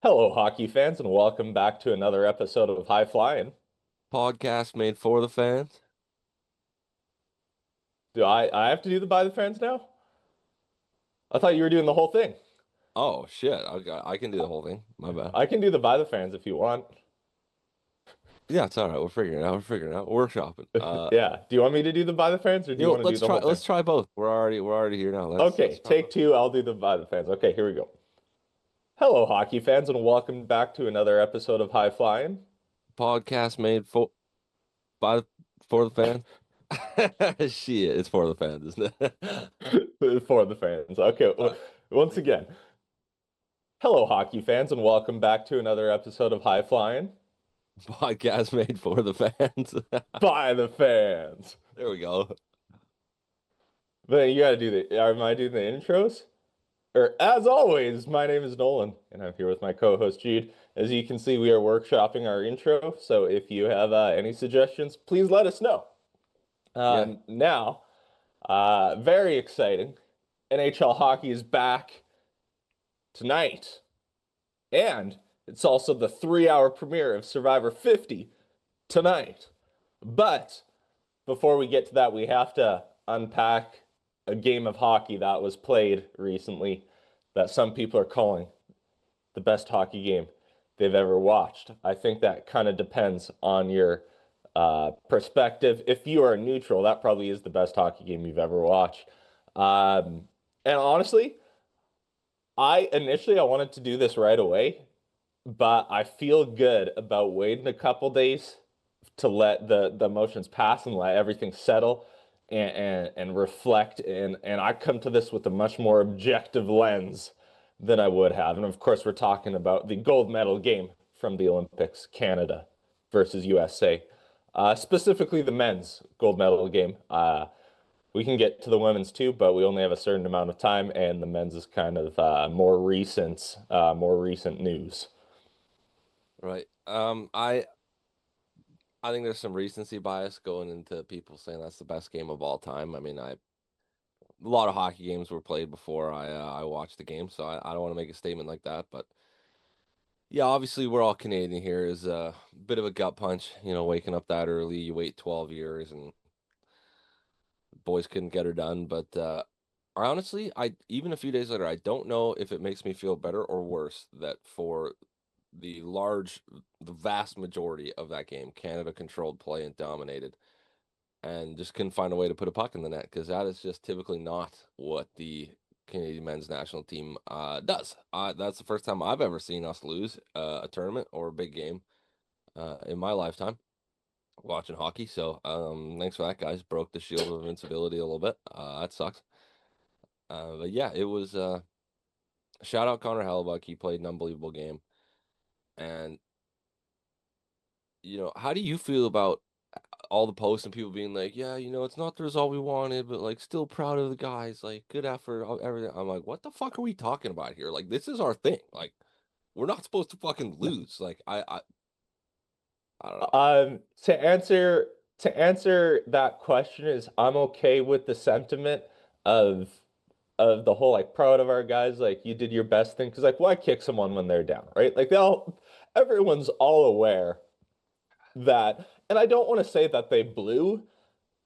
Hello, hockey fans, and welcome back to another episode of High Flying. Podcast made for the fans. Do I have to do the by the fans now? I thought you were doing the whole thing. Oh shit, I can do the whole thing. My bad. I can do the by the fans if you want. Yeah, it's all right. We're figuring it out. We're figuring it out. We're workshopping. Yeah. Do you want me to do the by the fans or do you want to do Let's the try. whole thing? Let's try both. We're already here now. Let's Okay, try take both. two. I'll do the by the fans. Okay, here we go. Hello, hockey fans, and welcome back to another episode of High Flying. Podcast made by for the fans. Shit, it's for the fans, isn't it? For the fans. Okay, Uh, once again. Hello, hockey fans, and welcome back to another episode of High Flying Podcast made for the fans. by the fans. There we go. But you got to do am I doing the intros? Or as always, my name is Nolan, and I'm here with my co-host Jude. As you can see, we are workshopping our intro. So if you have any suggestions, please let us know. Yeah, Now, very exciting. NHL hockey is back tonight, and it's also the 3-hour premiere of Survivor 50 tonight. But before we get to that, we have to unpack a game of hockey that was played recently that some people are calling the best hockey game they've ever watched. I think that kind of depends on your perspective. If you are neutral, that probably is the best hockey game you've ever watched. And honestly, I wanted to do this right away, but I feel good about waiting a couple days to let the emotions pass and let everything settle and reflect and I come to this with a much more objective lens than I would have. And of course, we're talking about the gold medal game from the Olympics, Canada versus USA, specifically the men's gold medal game. We can get to the women's too, but we only have a certain amount of time, and the men's is kind of more recent news. right. I think there's some recency bias going into people saying that's the best game of all time. I mean, a lot of hockey games were played before I watched the game, so I don't want to make a statement like that. But yeah, obviously we're all Canadian here. Is a bit of a gut punch, waking up that early. You wait 12 years, and boys couldn't get her done. But honestly, I even a few days later, I don't know if it makes me feel better or worse that for the vast majority of that game, Canada controlled play and dominated, and just couldn't find a way to put a puck in the net because that is just typically not what the Canadian men's national team does. That's the first time I've ever seen us lose a tournament or a big game in my lifetime watching hockey. So thanks for that, guys. Broke the shield of invincibility a little bit. That sucks. But yeah, it was shout out Connor Hellebuyck. He played an unbelievable game. And how do you feel about all the posts and people being like, yeah, it's not the result we wanted, but like still proud of the guys, like good effort, everything. I'm like, what the fuck are we talking about here? Like, this is our thing. Like, we're not supposed to fucking lose. Like, I don't know. To answer that question is I'm okay with the sentiment of of the whole like proud of our guys, like you did your best thing because like why kick someone when they're down, right? Like everyone's all aware that, and I don't want to say that they blew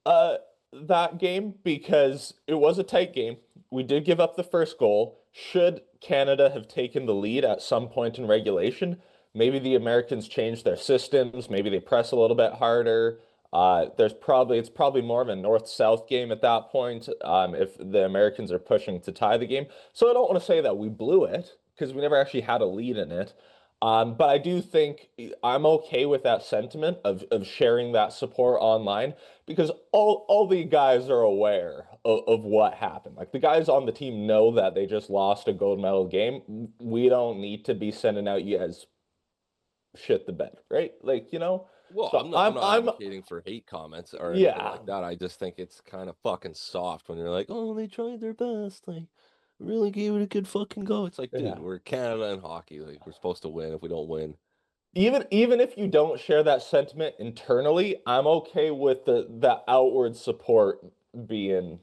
uh that game because it was a tight game. We did give up the first goal. Should Canada have taken the lead at some point in regulation, maybe the Americans change their systems, maybe they press a little bit harder. It's probably more of a north-south game at that point, if the Americans are pushing to tie the game. So I don't want to say that we blew it because we never actually had a lead in it. But I do think I'm okay with that sentiment of sharing that support online because all the guys are aware of what happened. Like the guys on the team know that they just lost a gold medal game. We don't need to be sending out you guys shit the bed, right? Well, So I'm not I'm advocating for hate comments or anything yeah. like that. I just think it's kind of fucking soft when you're like, oh, they tried their best, like really gave it a good fucking go. It's like, dude, Yeah. we're Canada and hockey. Like, we're supposed to win. If we don't win, Even if you don't share that sentiment internally, I'm okay with the outward support being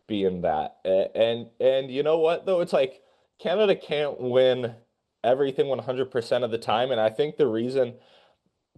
being that. And you know what though? It's like Canada can't win. everything 100% of the time. And I think the reason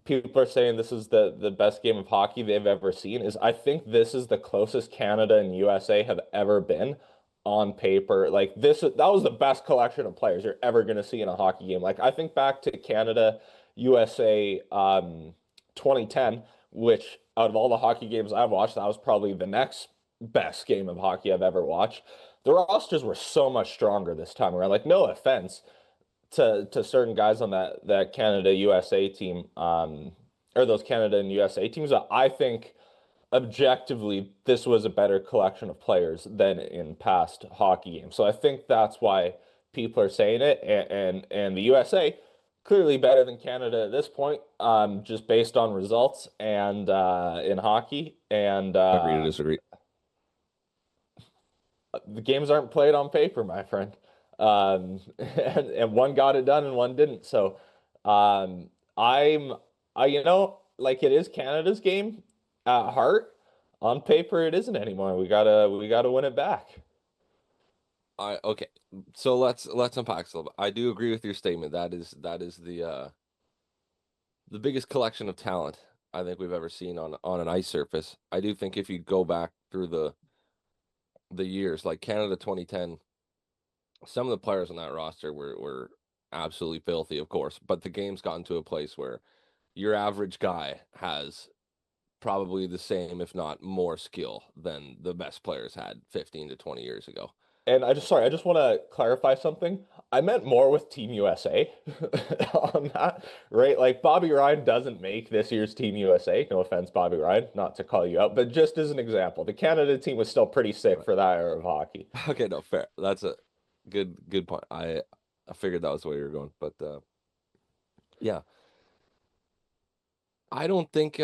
people are saying this is the best game of hockey they've ever seen is I think this is the closest Canada and USA have ever been on paper. Like this, that was the best collection of players you're ever going to see in a hockey game. Like I think back to Canada USA 2010, which out of all the hockey games I've watched, that was probably the next best game of hockey I've ever watched. The rosters were so much stronger this time around. Like no offense to certain guys on that Canada USA team, or those Canada and USA teams. I think objectively this was a better collection of players than in past hockey games. So I think that's why people are saying it, and the USA clearly better than Canada at this point, just based on results and in hockey and Agree to disagree. the games aren't played on paper, my friend. And one got it done and one didn't. So, I'm, like it is Canada's game at heart. On paper, it isn't anymore. We gotta win it back. I okay. So let's unpack this a little bit. I do agree with your statement. That is the biggest collection of talent I think we've ever seen on an ice surface. I do think if you go back through the years, like Canada 2010, some of the players on that roster were absolutely filthy, of course, but the game's gotten to a place where your average guy has probably the same, if not more skill than the best players had 15 to 20 years ago. And I just want to clarify something. I meant more with Team USA on that, right? Like Bobby Ryan doesn't make this year's Team USA. No offense, Bobby Ryan, not to call you out, but just as an example, the Canada team was still pretty sick Right. for that era of hockey. Okay, no, fair. That's a good point. I figured that was the way you were going, but yeah, I don't think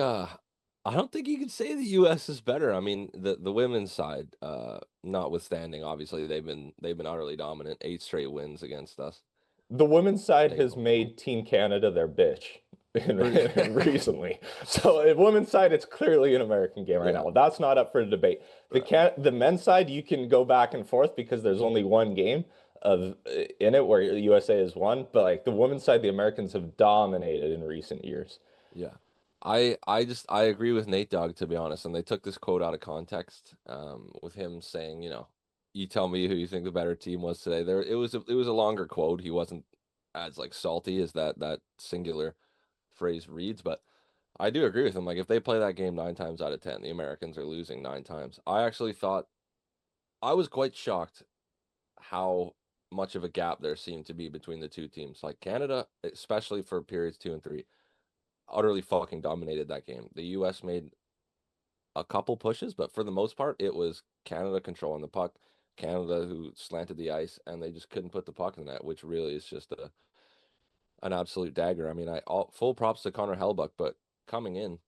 I don't think you can say the US is better. I mean, the women's side, notwithstanding, obviously they've been utterly dominant, 8 straight wins against us. The women's side Taking has over the world. made Team Canada their bitch Pretty recently. So, the women's side, it's clearly an American game right yeah, now. Well, that's not up for debate. right. The men's side, you can go back and forth because there's only one game of in it where the USA has won. But like the women's side, the Americans have dominated in recent years. Yeah. I agree with Nate Dogg, to be honest, and they took this quote out of context with him saying, you tell me who you think the better team was today. There it was a longer quote. He wasn't as like salty as that singular phrase reads, but I do agree with him. Like if they play that game 9 times out of 10, the Americans are losing 9 times. I actually thought I was quite shocked how much of a gap there seemed to be between the two teams. Like Canada, especially for periods 2 and 3, utterly fucking dominated that game. The US made a couple pushes, but for the most part, it was Canada controlling the puck, Canada who slanted the ice, and they just couldn't put the puck in the net, which really is just an absolute dagger. I mean, full props to Connor Hellebuyck, but coming in,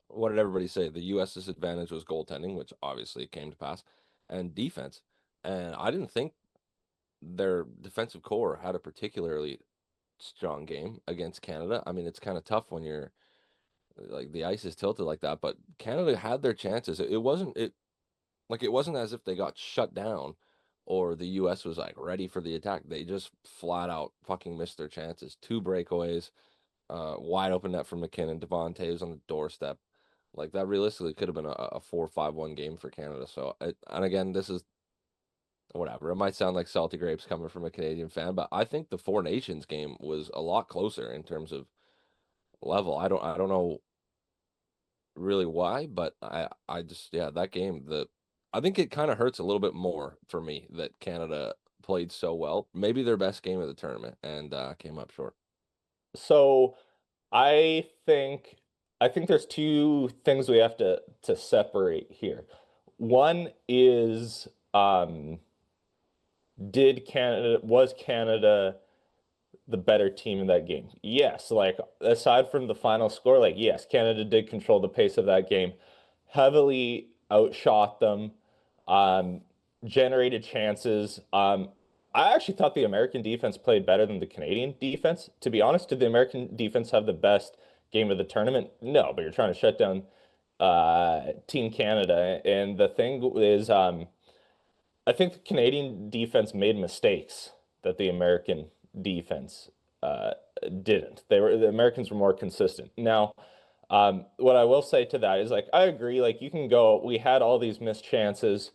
what did everybody say? The US's advantage was goaltending, which obviously came to pass, and defense. And I didn't think their defensive core had a particularly strong game against Canada. I mean, it's kind of tough when you're like the ice is tilted like that, but Canada had their chances. It wasn't as if they got shut down or the US was like ready for the attack. They just flat out fucking missed their chances. 2 breakaways, wide open net from McKinnon. Devontae was on the doorstep. Like that realistically could have been a 4-5-1 game for Canada. So and again, this is whatever. It might sound like salty grapes coming from a Canadian fan, but I think the Four Nations game was a lot closer in terms of level. I don't know really why, but I just yeah, that game I think it kind of hurts a little bit more for me that Canada played so well. Maybe their best game of the tournament and came up short. So I think I think there's two things we have to separate here. One is did Canada was Canada the better team in that game? Yes, like aside from the final score, like yes, Canada did control the pace of that game, heavily outshot them, um, generated chances. I actually thought the American defense played better than the Canadian defense. To be honest, did the American defense have the best game of the tournament? No, but you're trying to shut down Team Canada. And the thing is, I think the Canadian defense made mistakes that the American defense uh, didn't. The Americans were more consistent. Now, what I will say to that is like I agree. Like you can go, we had all these missed chances.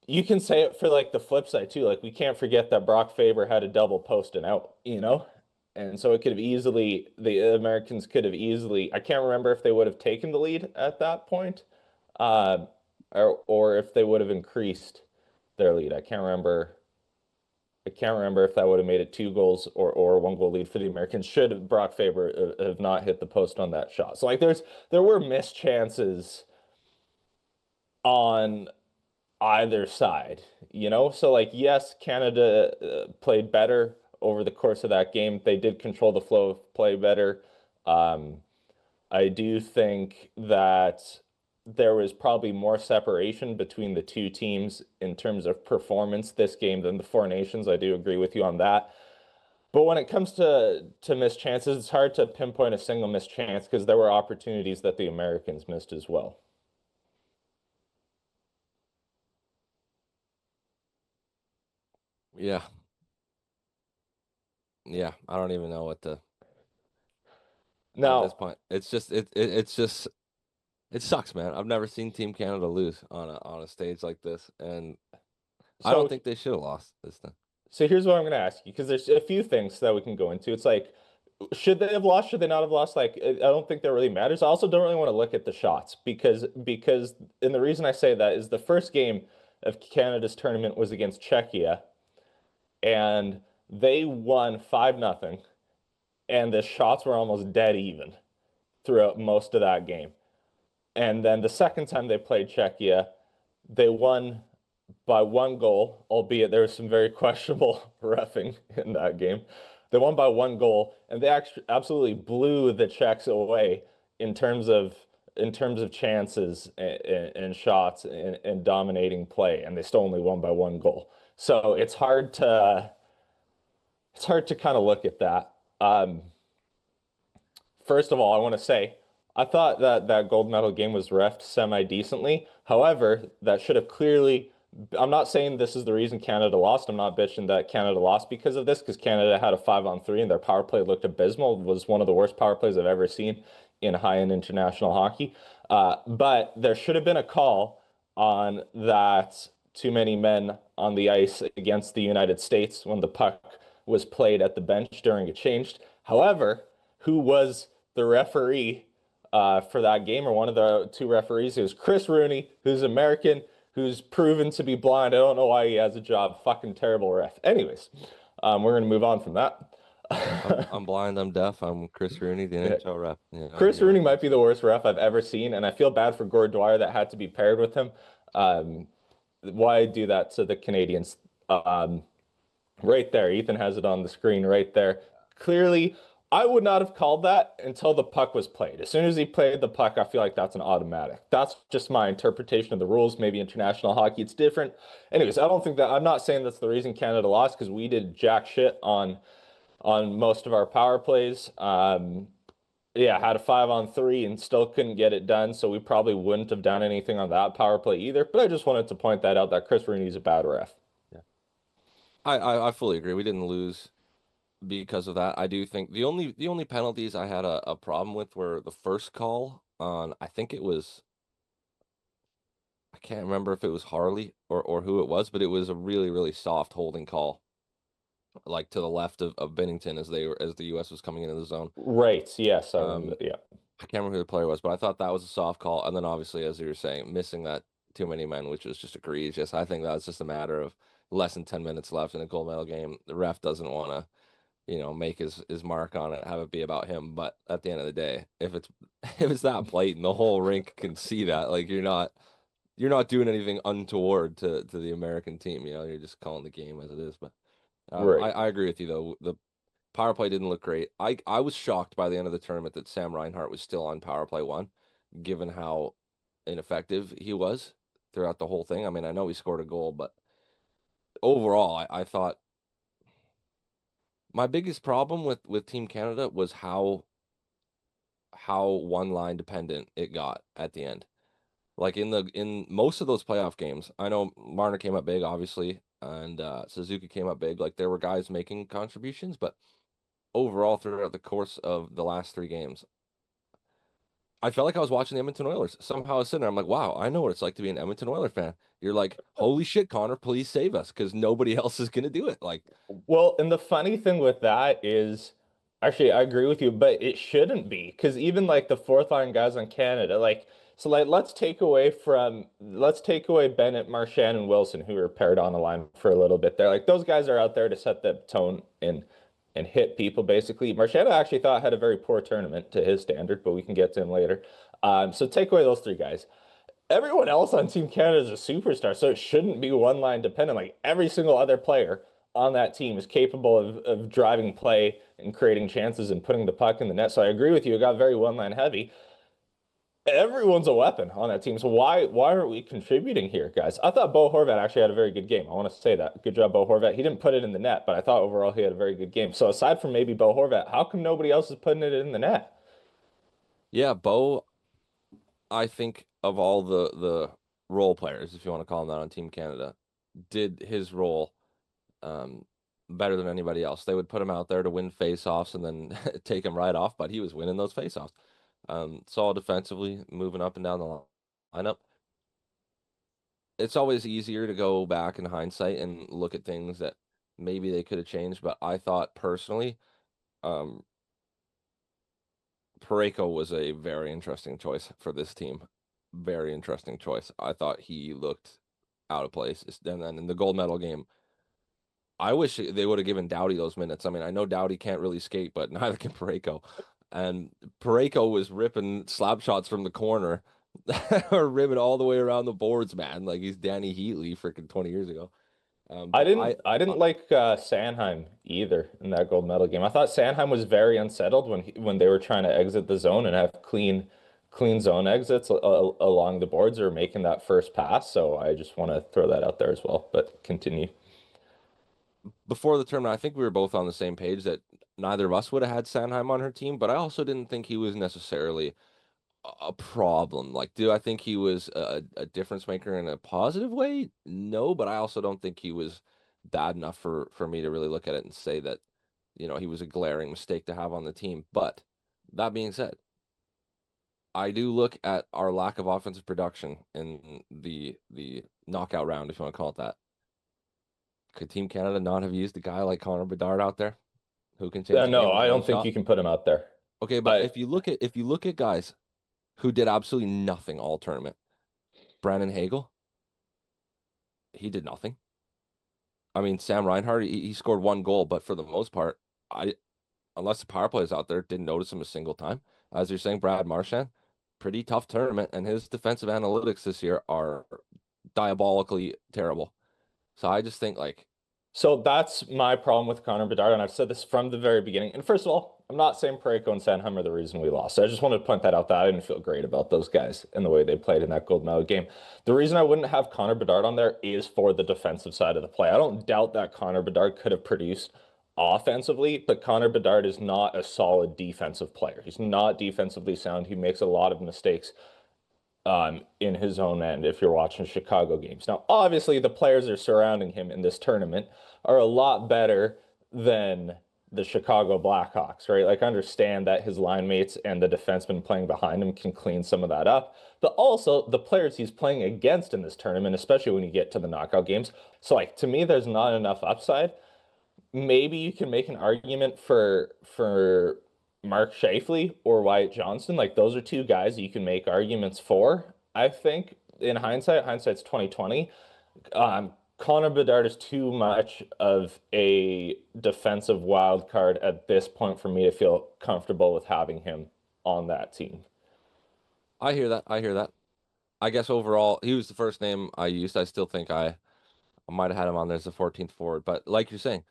You can say it for like the flip side too. Like we can't forget that Brock Faber had a double post and out, you know? And so it could have easily, the Americans could have easily, I can't remember if they would have taken the lead at that point, uh, or if they would have increased their lead. I can't remember if that would have made it 2 goals or 1 goal lead for the Americans should Brock Faber have not hit the post on that shot. So like there were missed chances on either side, you know? So like yes, Canada played better over the course of that game. They did control the flow of play better. Um, I do think that there was probably more separation between the two teams in terms of performance this game than the Four Nations. I do agree with you on that. But when it comes to missed chances, it's hard to pinpoint a single missed chance because there were opportunities that the Americans missed as well. Yeah, yeah. I don't even know what to at this Now, point. It's just it's just it sucks, man. I've never seen Team Canada lose on a stage like this, and I don't so think they should have lost this time. so here's what I'm going to ask you because there's a few things that we can go into. It's like, should they have lost? Should they not have lost? Like, I don't think that really matters. I also don't really want to look at the shots because, and the reason I say that is the first game of Canada's tournament was against Czechia, and they won 5-0, and the shots were almost dead even throughout most of that game. And then the second time they played Czechia, they won by 1 goal, albeit there was some very questionable refing in that game. They won by 1 goal, and they actually absolutely blew the Czechs away in terms of chances and shots and dominating play, and they still only won by 1 goal. So it's hard to kind of look at that. First of all, I want to say I thought that that gold medal game was refed semi-decently. However, that should have clearly. I'm not saying this is the reason Canada lost. I'm not bitching that Canada lost because of this, because Canada had a 5-on-3 and their power play looked abysmal. It was one of the worst power plays I've ever seen in high-end international hockey. But there should have been a call on that too many men on the ice against the United States when the puck was played at the bench during a change. However, who was the referee for that game, or one of the two referees? It was Chris Rooney, who's American, who's proven to be blind. I don't know why he has a job. Fucking terrible ref. Anyways, we're gonna move on from that. I'm blind. I'm deaf. I'm Chris Rooney, the NHL rep. Chris You know Rooney what can I might be say? the worst ref I've ever seen, and I feel bad for Gord Dwyer that had to be paired with him. Um, why do that to the Canadians? Um, Right there. Ethan has it on the screen right there. Clearly, I would not have called that until the puck was played. As soon as he played the puck, I feel like that's an automatic. That's just my interpretation of the rules. Maybe international hockey, it's different. Anyways, I don't think that I'm not saying that's the reason Canada lost because we did jack shit on most of our power plays. Yeah, had a 5-on-3 and still couldn't get it done, so we probably wouldn't have done anything on that power play either. But I just wanted to point that out that Chris Rooney's a bad ref. Yeah. I fully agree. We didn't lose because of that. I do think the only penalties I had a problem with were the first call on, I think it was, I can't remember if it was Harley or who it was, but it was a really, really soft holding call, like to the left of Binnington as the US was coming into the zone. Right. Yes, I remember. Um Yeah. I can't remember who the player was, but I thought that was a soft call. And then obviously, as you were saying, missing that too many men, which was just egregious. I think that's just a matter of less than 10 minutes left in a gold medal game. The ref doesn't want to, make his mark on it, have it be about him. But at the end of the day, if it's if it's that blatant, the whole rink can see that. Like you're not doing anything untoward to the American team. You're just calling the game as it is. But Right. I agree with you though. The power play didn't look great. I was shocked by the end of the tournament that Sam Reinhart was still on power play one, given how ineffective he was throughout the whole thing. I mean, I know he scored a goal, but overall, I thought my biggest problem with Team Canada was how one line dependent it got at the end. Like in most of those playoff games, I know Marner came up big, obviously. and Suzuki came up big. Like there were guys making contributions, but overall throughout the course of the last three games, I felt like I was watching the Edmonton Oilers. Somehow I was sitting there, I'm like, wow, I know what it's like to be an Edmonton Oilers fan. You're like, holy shit, Connor, please save us because nobody else is gonna do it. Like, Well, and the funny thing with that is, actually, I agree with you, but it shouldn't be because even like the fourth line guys on Canada, like, so like let's take away Bennett, Marchand, and Wilson, who were paired on the line for a little bit there. Like those guys are out there to set the tone and hit people basically. Marchand I actually thought had a very poor tournament to his standard, but we can get to him later. So take away those three guys. Everyone else on Team Canada is a superstar, so it shouldn't be one line dependent. Like every single other player on that team is capable of driving play and creating chances and putting the puck in the net. So I agree with you. It got very one line heavy. Everyone's a weapon on that team. So why aren't we contributing here, guys? I thought Bo Horvat actually had a very good game. I want to say that. Good job, Bo Horvat. He didn't put it in the net, but I thought overall he had a very good game. So aside from maybe Bo Horvat, how come nobody else is putting it in the net? yeah, Bo, I think of all the role players, if you want to call them that on Team Canada, did his role um better than anybody else. They would put him out there to win face-offs and then take him right off, but he was winning those face-offs. Solid defensively, moving up and down the lineup. It's always easier to go back in hindsight and look at things that maybe they could have changed, but I thought personally, um, Pareko was a very interesting choice for this team. Very interesting choice. I thought he looked out of place. And then in the gold medal game, I wish they would have given Doughty those minutes. I mean, I know Doughty can't really skate, but neither can Pareko. And Pareko was ripping slap shots from the corner or ripping all the way around the boards, man. Like he's Danny Heatley freaking 20 years ago. I But didn't I didn't like Sanheim either in that gold medal game. I thought Sanheim was very unsettled when they were trying to exit the zone and have clean zone exits along the boards or making that first pass. So I just want to throw that out there as well. But continue. before the tournament, I think we were both on the same page that neither of us would have had Sanheim on her team, but I also didn't think he was necessarily a problem. Like, do I think he was a difference maker in a positive way? No, but I also don't think he was bad enough for me to really look at it and say that, he was a glaring mistake to have on the team. But that being said, I do look at our lack of offensive production in the knockout round, if you want to call it that. Could Team Canada not have used a guy like Connor Bedard out there who can change the game No, with I one don't think shot? you can put him out there. Okay, but I if you look at guys who did absolutely nothing all tournament, Brandon Hagel, he did nothing. I mean, Sam Reinhart, he scored one goal, but for the most part, I unless the power play is out there, didn't notice him a single time. As you're saying, Brad Marchand, pretty tough tournament, and his defensive analytics this year are diabolically terrible. So I just think like, So that's my problem with Connor Bedard, and I've said this from the very beginning. And first of all, I'm not saying Pareko and Sanheim are the reason we lost. So I just wanted to point that out that I didn't feel great about those guys and the way they played in that gold medal game. The reason I wouldn't have Connor Bedard on there is for the defensive side of the play. I don't doubt that Connor Bedard could have produced offensively, but Connor Bedard is not a solid defensive player. He's not defensively sound. He makes a lot of mistakes in his own end if you're watching Chicago games. Now, obviously, the players that are surrounding him in this tournament are a lot better than the Chicago Blackhawks, right? Like, I understand that his line mates and the defenseman playing behind him can clean some of that up, but also the players he's playing against in this tournament, especially when you get to the knockout games. So, like, to me, there's not enough upside. Maybe you can make an argument for Mark Scheifele or Wyatt Johnston. Like those are two guys you can make arguments for. I think in hindsight, hindsight's 2020. Connor Bedard is too much of a defensive wild card at this point for me to feel comfortable with having him on that team. I hear that. I hear that. I guess overall, he was the first name I used. I still think I might have had him on there as the 14th forward, but like you're saying,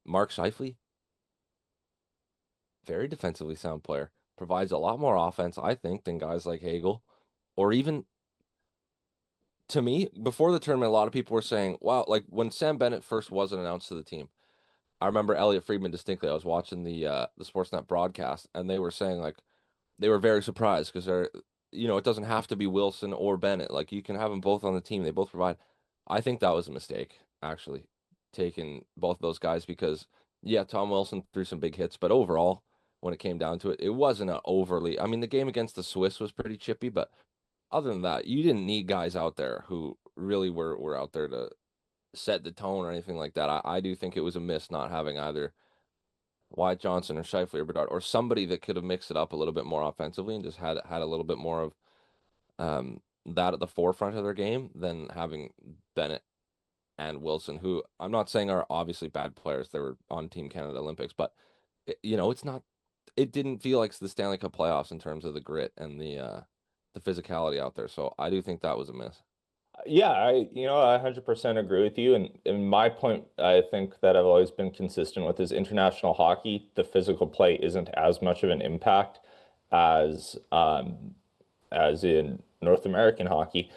Mark Scheifele, very defensively sound player, provides a lot more offense, I think, than guys like Hagel, or even to me, before the tournament, a lot of people were saying, wow, like when Sam Bennett first wasn't announced to the team, I remember Elliot Friedman distinctly. I was watching the Sportsnet broadcast, and they were saying like they were very surprised because it doesn't have to be Wilson or Bennett. Like you can have them both on the team. They both provide. I think that was a mistake, actually. taken both of those guys because, yeah, Tom Wilson threw some big hits, but overall, when it came down to it, it wasn't an overly. I mean, the game against the Swiss was pretty chippy, but other than that, you didn't need guys out there who really were out there to set the tone or anything like that. I do think it was a miss not having either Wyatt Johnson or Scheifele or Bedard or somebody that could have mixed it up a little bit more offensively and just had a little bit more of that at the forefront of their game than having Bennett and Wilson, who I'm not saying are obviously bad players. They were on Team Canada Olympics, but it's not. It didn't feel like the Stanley Cup playoffs in terms of the grit and the physicality out there. So I do think that was a miss. Yeah, I 100% agree with you. And my point, I think that I've always been consistent with is international hockey, the physical play isn't as much of an impact as as in North American hockey.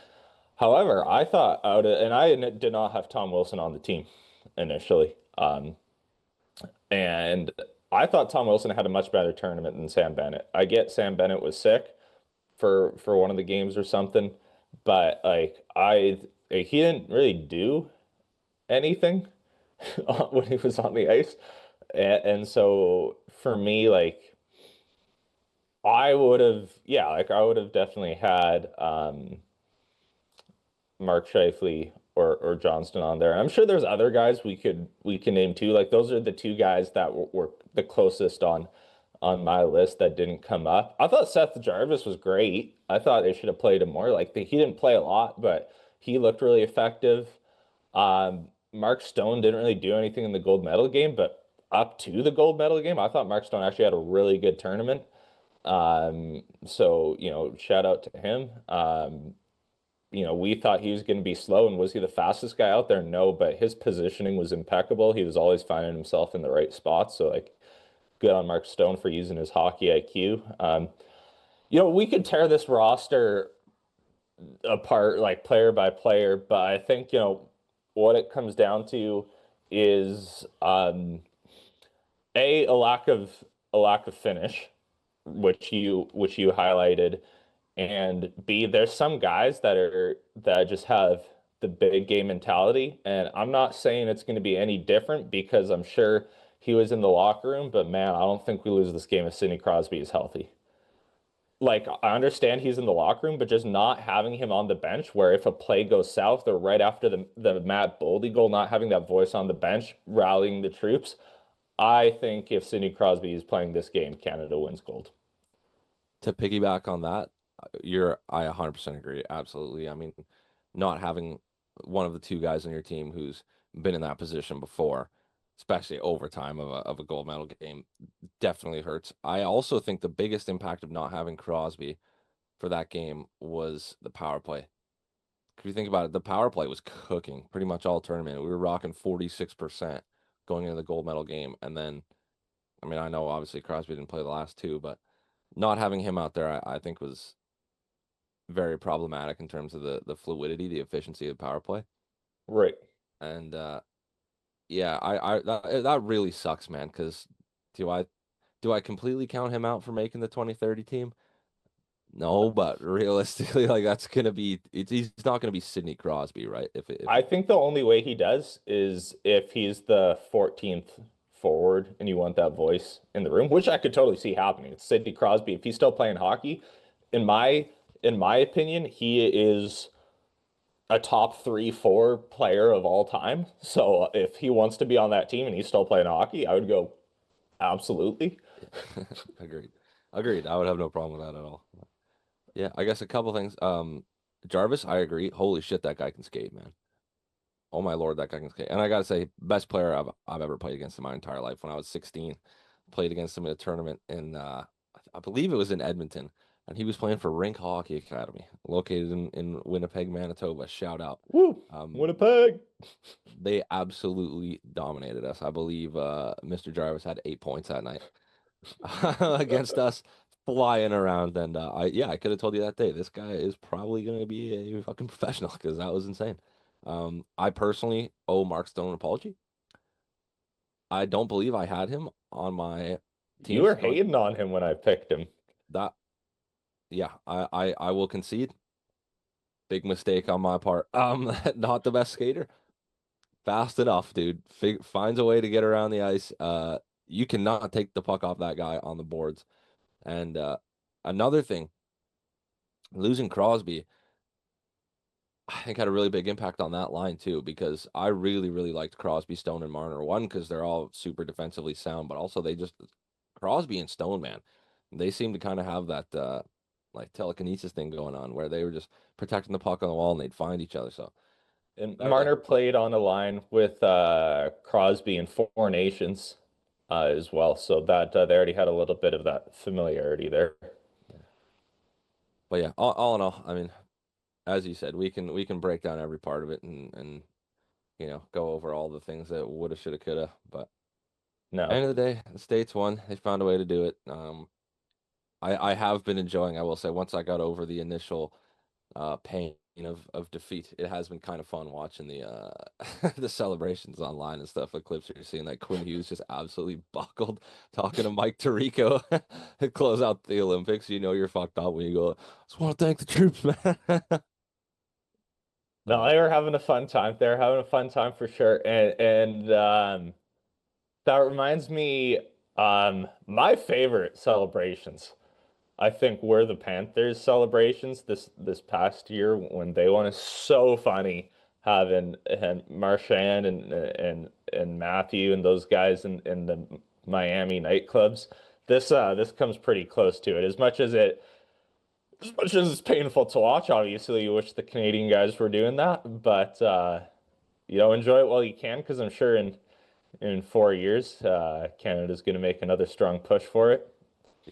However, I thought and I did not have Tom Wilson on the team initially. And I thought Tom Wilson had a much better tournament than Sam Bennett. I get Sam Bennett was sick for one of the games or something, but he didn't really do anything when he was on the ice. And so for me, like I would have definitely had Mark Scheifele or Johnston on there. I'm sure there's other guys we can name too. Like those are the two guys that were the closest on my list that didn't come up. I thought Seth Jarvis was great. I thought they should have played him more. He didn't play a lot, but he looked really effective. Mark Stone didn't really do anything in the gold medal game, but up to the gold medal game, I thought Mark Stone actually had a really good tournament. So, shout out to him. We thought he was going to be slow, and was he the fastest guy out there? No, but his positioning was impeccable. He was always finding himself in the right spots. So, like, good on Mark Stone for using his hockey IQ. We could tear this roster apart, like player by player, but I think, what it comes down to is a lack of finish, which you highlighted, and B, there's some guys that just have the big game mentality, and I'm not saying it's going to be any different because I'm sure he was in the locker room, but man, I don't think we lose this game if Sidney Crosby is healthy. Like I understand he's in the locker room, but just not having him on the bench, where if a play goes south or right after the Matt Boldy goal, not having that voice on the bench rallying the troops, I think if Sidney Crosby is playing this game, Canada wins gold. To piggyback on that, I 100% agree. Absolutely. I mean, not having one of the two guys on your team who's been in that position before, especially overtime of a gold medal game, definitely hurts. I also think the biggest impact of not having Crosby for that game was the power play. If you think about it, the power play was cooking pretty much all tournament. We were rocking 46% going into the gold medal game. And then, I mean, I know obviously Crosby didn't play the last two, but not having him out there, I think was very problematic in terms of the fluidity, the efficiency of the power play. Right. And yeah, that really sucks, man, because do I do I completely count him out for making the 2030 team? No, but realistically, like he's not gonna be Sidney Crosby, right? If I think the only way he does is if he's the 14th forward and you want that voice in the room, which I could totally see happening. It's Sidney Crosby. If he's still playing hockey, in my in my opinion, he is a top three, four player of all time. So if he wants to be on that team and he's still playing hockey, I would go absolutely. agreed, agreed. I would have no problem with that at all. Yeah, I guess a couple things. Jarvis, I agree. Holy shit, that guy can skate, man. Oh my Lord, that guy can skate. And I gotta say, best player I've ever played against in my entire life. When I was 16, played against him in a tournament in I believe it was in Edmonton, and he was playing for Rink Hockey Academy, located in Winnipeg, Manitoba. Shout out. Woo! Um, Winnipeg. they absolutely dominated us. I believe Mr. Jarvis had 8 points that night against us, flying around. And I could have told you that day, this guy is probably going to be a fucking professional because that was insane. I personally owe Mark Stone an apology. I don't believe I had him on my You team were start hating on him when I picked him. that. Yeah, I will concede. Big mistake on my part. Not the best skater. fast enough, dude. Finds a way to get around the ice. You cannot take the puck off that guy on the boards. And another thing, losing Crosby, I think had a really big impact on that line too, because I really, really liked Crosby, Stone, and Marner. One, because they're all super defensively sound, but also they just Crosby and Stone, man, they seem to kind of have that like telekinesis thing going on where they were just protecting the puck on the wall and they'd find each other. So And that Marner played on a line with Crosby and Four Nations as well, so that they already had a little bit of that familiarity there. but yeah, all in all, I mean, as you said, we can break down every part of it and go over all the things that woulda, shoulda, coulda. But No, end of the day, the States won. They found a way to do it. I have been enjoying, I will say, once I got over the initial pain of defeat, it has been kind of fun watching the the celebrations online and stuff. The clips you're seeing, like Quinn Hughes just absolutely buckled talking to Mike Tirico to close out the Olympics. You know you're fucked up when you go, just want to thank the troops, man. no, they were having a fun time. They're having a fun time for sure, and that reminds me, my favorite celebrations, I think, were the Panthers celebrations this past year when they won. It's so funny having and Marchand and Matthew and those guys in the Miami nightclubs. This comes pretty close to it. As much as it's painful to watch, obviously, you wish the Canadian guys were doing that, but enjoy it while you can, because I'm sure in 4 years, Canada's going to make another strong push for it.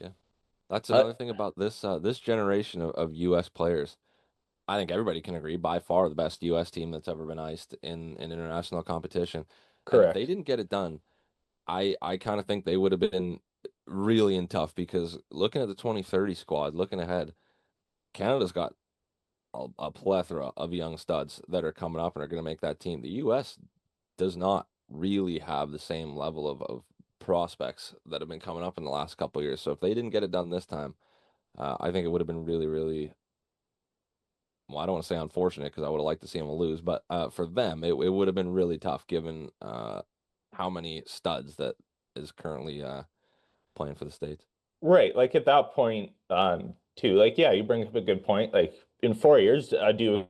Yeah. That's Uh, another thing about this generation of U.S. players. I think everybody can agree by far the best U.S. team that's ever been iced in international competition. And if they Correct. didn't get it done, I kind of think they would have been really in tough because looking at the 2030 squad, looking ahead, Canada's got a plethora of young studs that are coming up and are going to make that team. The U.S. does not really have the same level of prospects that have been coming up in the last couple of years. So if they didn't get it done this time, I think it would have been really, really, well, I don't want to say unfortunate because I would have liked to see them lose, but for them, it would have been really tough given how many studs that is currently playing for the States. Right. Like at that point, too, like, yeah, you bring up a good point. Like in 4 years, I do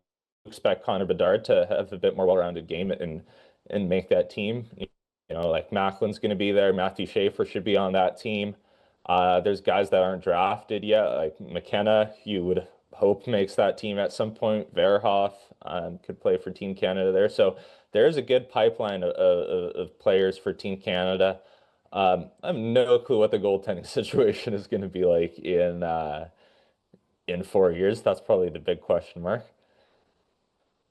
expect Connor Bedard to have a bit more well-rounded game and make that team. Like Macklin's going to be there. Matthew Schaefer should be on that team. There's guys that aren't drafted yet, like McKenna, you would hope makes that team at some point. Verhoff could play for Team Canada there. So there's a good pipeline of players for Team Canada. I have no clue what the goaltending situation is going to be like in 4 years. That's probably the big question mark.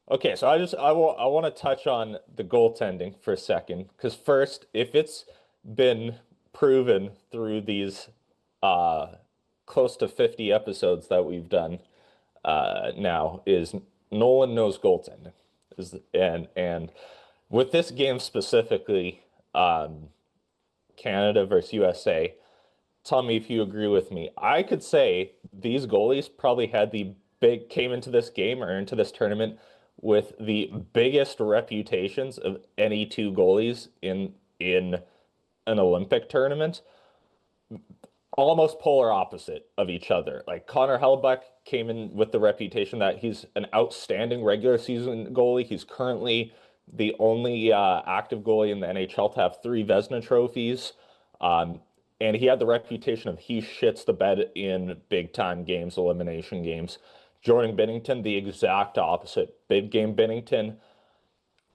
Okay, so I want to touch on the goaltending for a second, because first, if it's been proven through these uh close to 50 episodes that we've done now, is Nolan knows goaltending. And with this game specifically, Canada versus USA, tell me if you agree with me. I could say these goalies probably had the big came into this game or into this tournament with the biggest reputations of any two goalies in an Olympic tournament, almost polar opposite of each other. Like Connor Hellebuyck came in with the reputation that he's an outstanding regular season goalie. He's currently the only active goalie in the NHL to have three Vezina trophies. Um, and he had the reputation of he shits the bed in big time games, elimination games. Jordan Binnington, the exact opposite. Big game Binnington,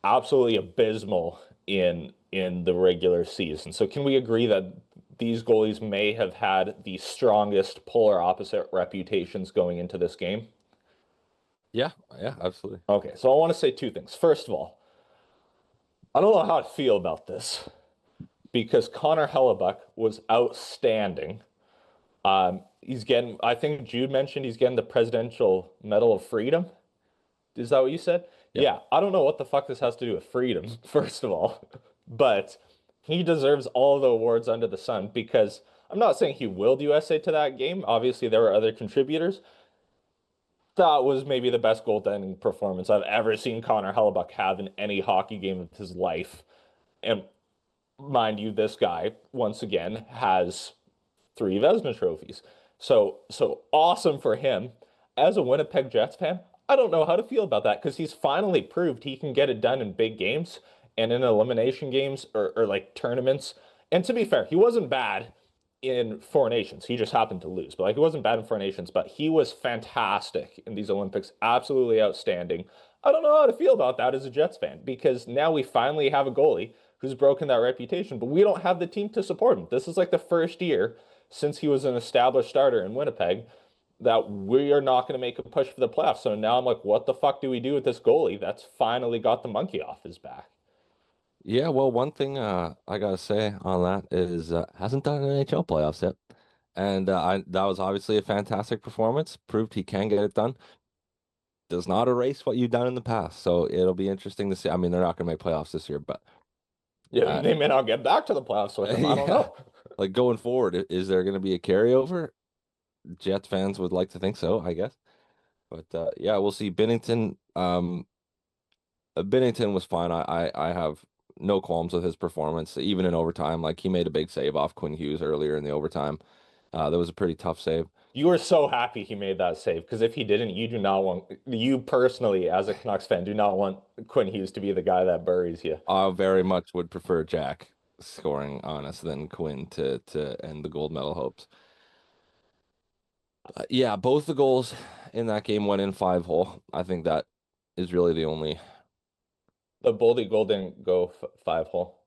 absolutely abysmal in the regular season. So can we agree that these goalies may have had the strongest polar opposite reputations going into this game? Yeah, yeah, absolutely. Okay, so I want to say two things. First of all, I don't know how to feel about this because Connor Hellebuck was outstanding. He's getting, I think Jude mentioned he's getting the Presidential Medal of Freedom. Is that what you said? Yeah. Yeah, I don't know what the fuck this has to do with freedom, first of all, but he deserves all the awards under the sun because I'm not saying he willed USA to that game. Obviously, there were other contributors, That was maybe the best goaltending performance I've ever seen Connor Hellebuyck have in any hockey game of his life. And mind you, this guy, once again, has three Vezina trophies. So awesome for him. As a Winnipeg Jets fan, I don't know how to feel about that because he's finally proved he can get it done in big games and in elimination games or like tournaments. And to be fair, he wasn't bad in Four Nations. He just happened to lose. But like he wasn't bad in Four Nations, but he was fantastic in these Olympics, absolutely outstanding. I don't know how to feel about that as a Jets fan because now we finally have a goalie who's broken that reputation, but we don't have the team to support him. This is like the first year since he was an established starter in Winnipeg that we are not going to make a push for the playoffs. So now I'm like, what the fuck do we do with this goalie that's finally got the monkey off his back? Yeah, well, one thing I gotta say on that is hasn't done an NHL playoffs yet, and I that was obviously a fantastic performance. Proved he can get it done. Does not erase what you've done in the past, so it'll be interesting to see. I mean, they're not gonna make playoffs this year, but Yeah, uh, they may not get back to the playoffs with him. I don't yeah, know. like going forward, is there gonna be a carryover? Jets fans would like to think so, I guess. But yeah, we'll see. Binnington, Binnington was fine. I have no qualms with his performance, even in overtime. Like he made a big save off Quinn Hughes earlier in the overtime. That was a pretty tough save. You were so happy he made that save because if he didn't, you do not want, you personally, as a Canucks fan, do not want Quinn Hughes to be the guy that buries you. I very much would prefer Jack scoring on us than Quinn to end the gold medal hopes. Yeah, both the goals in that game went in 5 hole. I think that is really the only. The Boldy goal didn't go f five hole.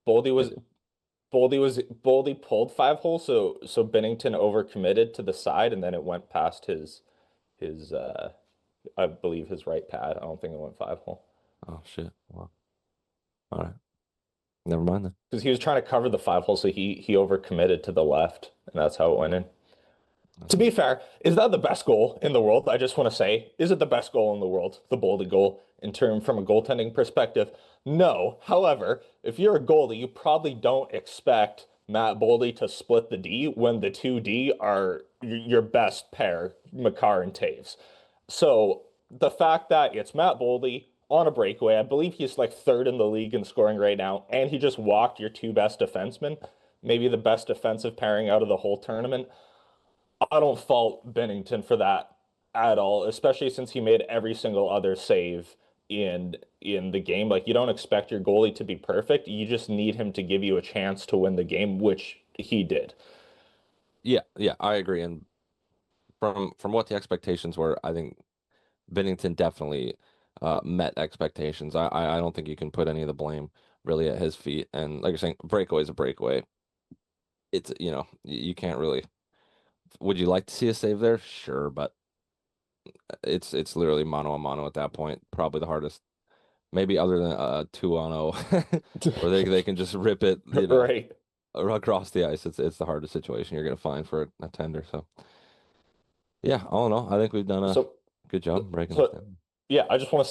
Boldy was Boldy pulled five hole, so Binnington overcommitted to the side, and then it went past his I believe his right pad. I don't think it went five hole Oh shit. Well, all right. Never mind then. because he was trying to cover the five hole, so he overcommitted to the left, and that's how it went in. To That's be fair, is that the best goal in the world? I just want to say, is it the best goal in the world, the Boldy goal, in term from a goaltending perspective? No. However, if you're a goalie, you probably don't expect Matt Boldy to split the D when the two D are your best pair, Makar and Taves. So the fact that it's Matt Boldy on a breakaway, I believe he's like third in the league in scoring right now, and he just walked your two best defensemen, maybe the best defensive pairing out of the whole tournament. I don't fault Binnington for that at all, especially since he made every single other save in the game. Like you don't expect your goalie to be perfect. You just need him to give you a chance to win the game, which he did. yeah, yeah, I agree. And from what the expectations were, I think Binnington definitely met expectations. I don't think you can put any of the blame really at his feet. And like you're saying, breakaway is a breakaway. It's you can't really. Would you like to see a save there? Sure, but it's literally mano a mano at that point. Probably the hardest, maybe other than 2-on-0, where they can just rip it, Right. across the ice. It's the hardest situation you're gonna find for a tender. So yeah, all in all, I think we've done a So good job breaking this So, down. yeah, I want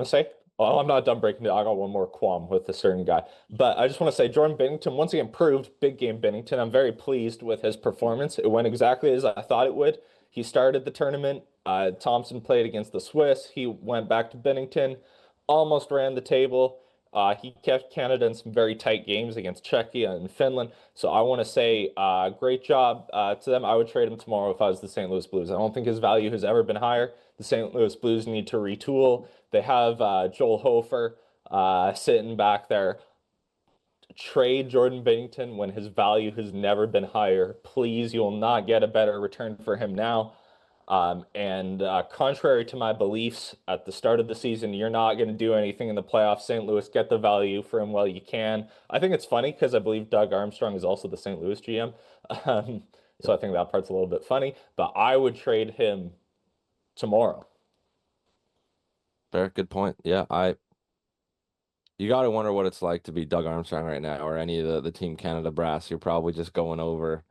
to say, well, I'm not done breaking it. I got one more qualm with a certain guy, but I just want to say Jordan Binnington once again proved big game Binnington. I'm very pleased with his performance. It went exactly as I thought it would. He started the tournament. Thompson played against the Swiss. He went back to Binnington, almost ran the table. He kept Canada in some very tight games against Czechia and Finland. So I want to say, great job to them. I would trade him tomorrow if I was the St. Louis Blues. I don't think his value has ever been higher. The St. Louis Blues need to retool. They have Joel Hofer sitting back there. Trade Jordan Binnington when his value has never been higher. Please, you will not get a better return for him now. And contrary to my beliefs at the start of the season, you're not going to do anything in the playoffs. St. Louis, get the value for him while you can. I think it's funny because I believe Doug Armstrong is also the St. Louis GM. Um, so Yep. I think that part's a little bit funny, but I would trade him tomorrow. Fair, good point. Yeah, you got to wonder what it's like to be Doug Armstrong right now, or any of the Team Canada brass. You're probably just going over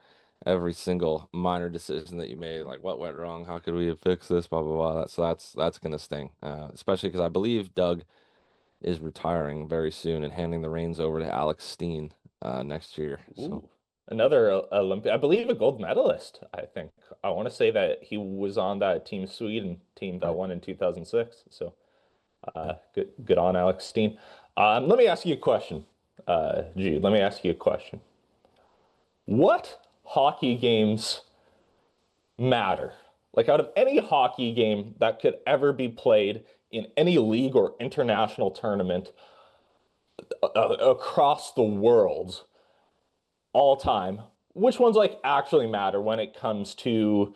every single minor decision that you made, like what went wrong, how could we have fixed this, blah blah blah. That's gonna sting, especially because I believe Doug is retiring very soon and handing the reins over to Alex Steen next year. So Ooh, another Olympic, I believe a gold medalist, I think, I want to say that he was on that Team Sweden team that Right. won in 2006. So Yeah. good on Alex Steen. Let me ask you a question, Jude. Let me ask you a question. What hockey games matter? Like out of any hockey game that could ever be played in any league or international tournament across the world, all time, which ones like actually matter when it comes to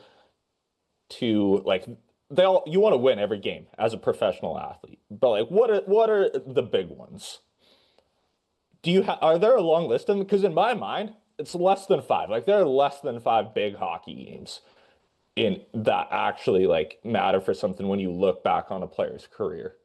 like they all you want to win every game as a professional athlete, but like what are the big ones? Are there a long list of them? Because in my mind, it's less than five. Like there are less than five big hockey games in that actually like matter for something when you look back on a player's career.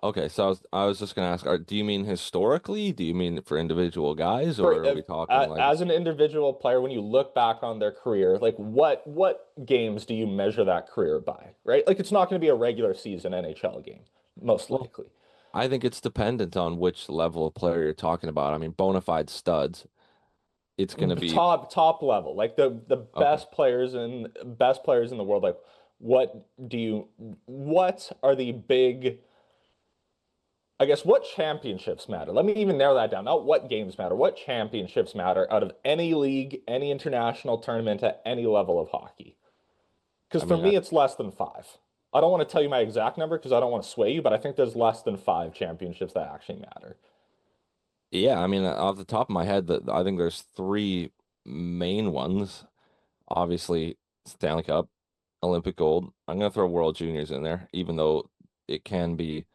Okay, so I was just gonna ask, do you mean historically? Do you mean for individual guys, For or are we talking like as an individual player, when you look back on their career, like what games do you measure that career by, right? Like it's not going to be a regular season NHL game, most well, likely. I think it's dependent on which level of player you're talking about. I mean, bona fide studs, it's gonna be Top level, like the okay. best players in the world. Like what are the big, I guess, what championships matter? Let me even narrow that down. Not what games matter, what championships matter out of any league, any international tournament at any level of hockey. Because I for mean, me, it's less than five. I don't want to tell you my exact number because I don't want to sway you, but I think there's less than five championships that actually matter. yeah, I mean, off the top of my head, that I think there's three main ones. Obviously, Stanley Cup, Olympic gold. I'm gonna throw World Juniors in there, even though it can be,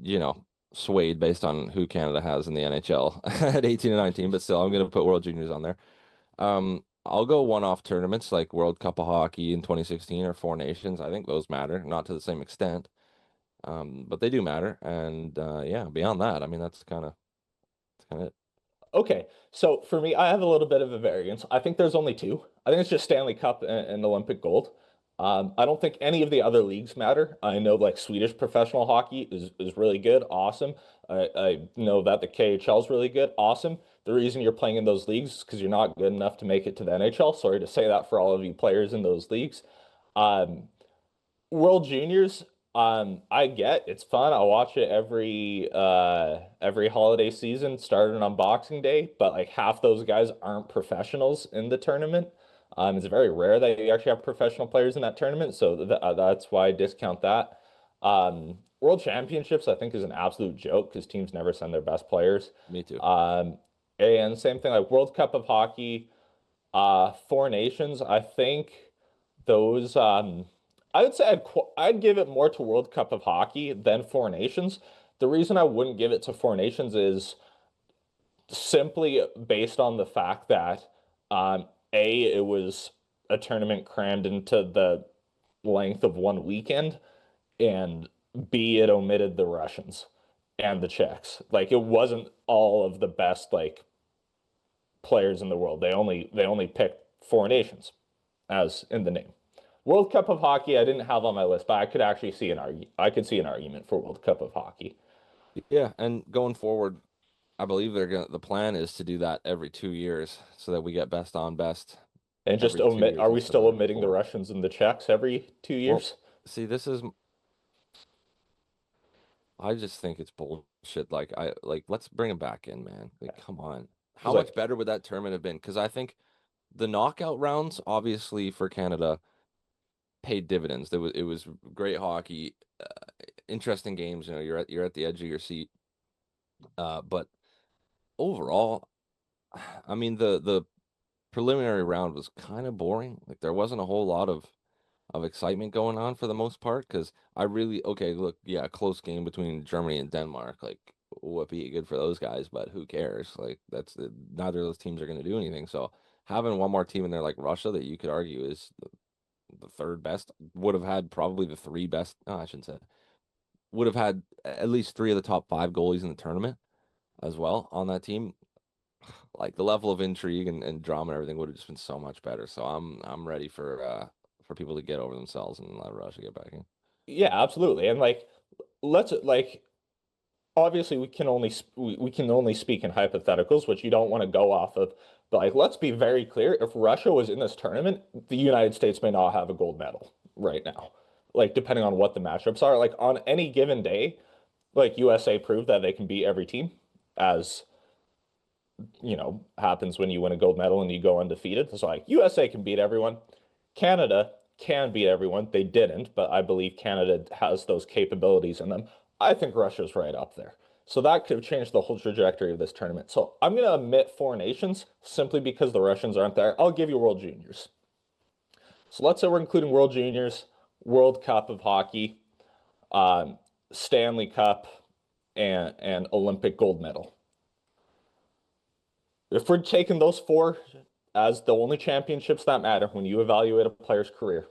you know, swayed based on who Canada has in the NHL at 18 and 19, but still, I'm gonna put World Juniors on there. I'll go one-off tournaments like World Cup of Hockey in 2016 or Four Nations. I think those matter, not to the same extent, but they do matter. And yeah, beyond that, I mean, that's kind of it. Okay, so for me, I have a little bit of a variance. I think there's only two. I think it's just Stanley Cup and Olympic gold. I don't think any of the other leagues matter. I know like Swedish professional hockey is really good, awesome. I know that the KHL is really good, awesome. The reason you're playing in those leagues is because you're not good enough to make it to the NHL. Sorry to say that for all of you players in those leagues. Um, World Juniors, I get it's fun. I watch it every holiday season, starting on Boxing Day, but like half those guys aren't professionals in the tournament. It's very rare that you actually have professional players in that tournament, so that's why I discount that. World Championships, I think, is an absolute joke because teams never send their best players. Me too. Um, and same thing like World Cup of Hockey. Four Nations, I think those I would say I'd give it more to World Cup of Hockey than Four Nations. The reason I wouldn't give it to Four Nations is simply based on the fact that A, it was a tournament crammed into the length of one weekend, and B, it omitted the Russians and the Czechs. Like it wasn't all of the best like players in the world. They only picked Four Nations as in the name. World Cup of Hockey, I didn't have on my list, but I could actually see an argu I could see an argument for World Cup of Hockey. Yeah, and going forward, I believe the plan is to do that every 2 years so that we get best on best And just every two omit, years are we instead of still every omitting the four. Russians and the Czechs every two Well, years? see, I just think it's bullshit. Like let's bring him back in, man. Like come on. How Because much like, better would that tournament have been? Because I think the knockout rounds, obviously for Canada, paid dividends. It was great hockey, interesting games. You know, you're at the edge of your seat. But overall, I mean the preliminary round was kind of boring. Like there wasn't a whole lot of excitement going on for the most part because I really okay, look, yeah, close game between Germany and Denmark. Like whoopee, good for those guys, but who cares? Like neither of those teams are going to do anything. So having one more team in there like Russia that you could argue is the third best would have had probably the three best. No, I shouldn't say would have had at least three of the top five goalies in the tournament as well on that team. Like the level of intrigue and drama and everything would have just been so much better. So I'm ready for people to get over themselves and let Russia get back in. yeah, absolutely. And like, let's like obviously we can only speak in hypotheticals, which you don't want to go off of. But like, let's be very clear, if Russia was in this tournament, the United States may not have a gold medal right now. Like, depending on what the matchups are, like on any given day, like USA proved that they can beat every team, as happens when you win a gold medal and you go undefeated. So like USA can beat everyone. Canada can beat everyone. They didn't, but I believe Canada has those capabilities in them. I think Russia's right up there. So that could have changed the whole trajectory of this tournament. So I'm going to omit four nations simply because the Russians aren't there. I'll give you World Juniors. So let's say we're including World Juniors, World Cup of Hockey, um, Stanley Cup, and Olympic gold medal. If we're taking those four as the only championships that matter when you evaluate a player's career,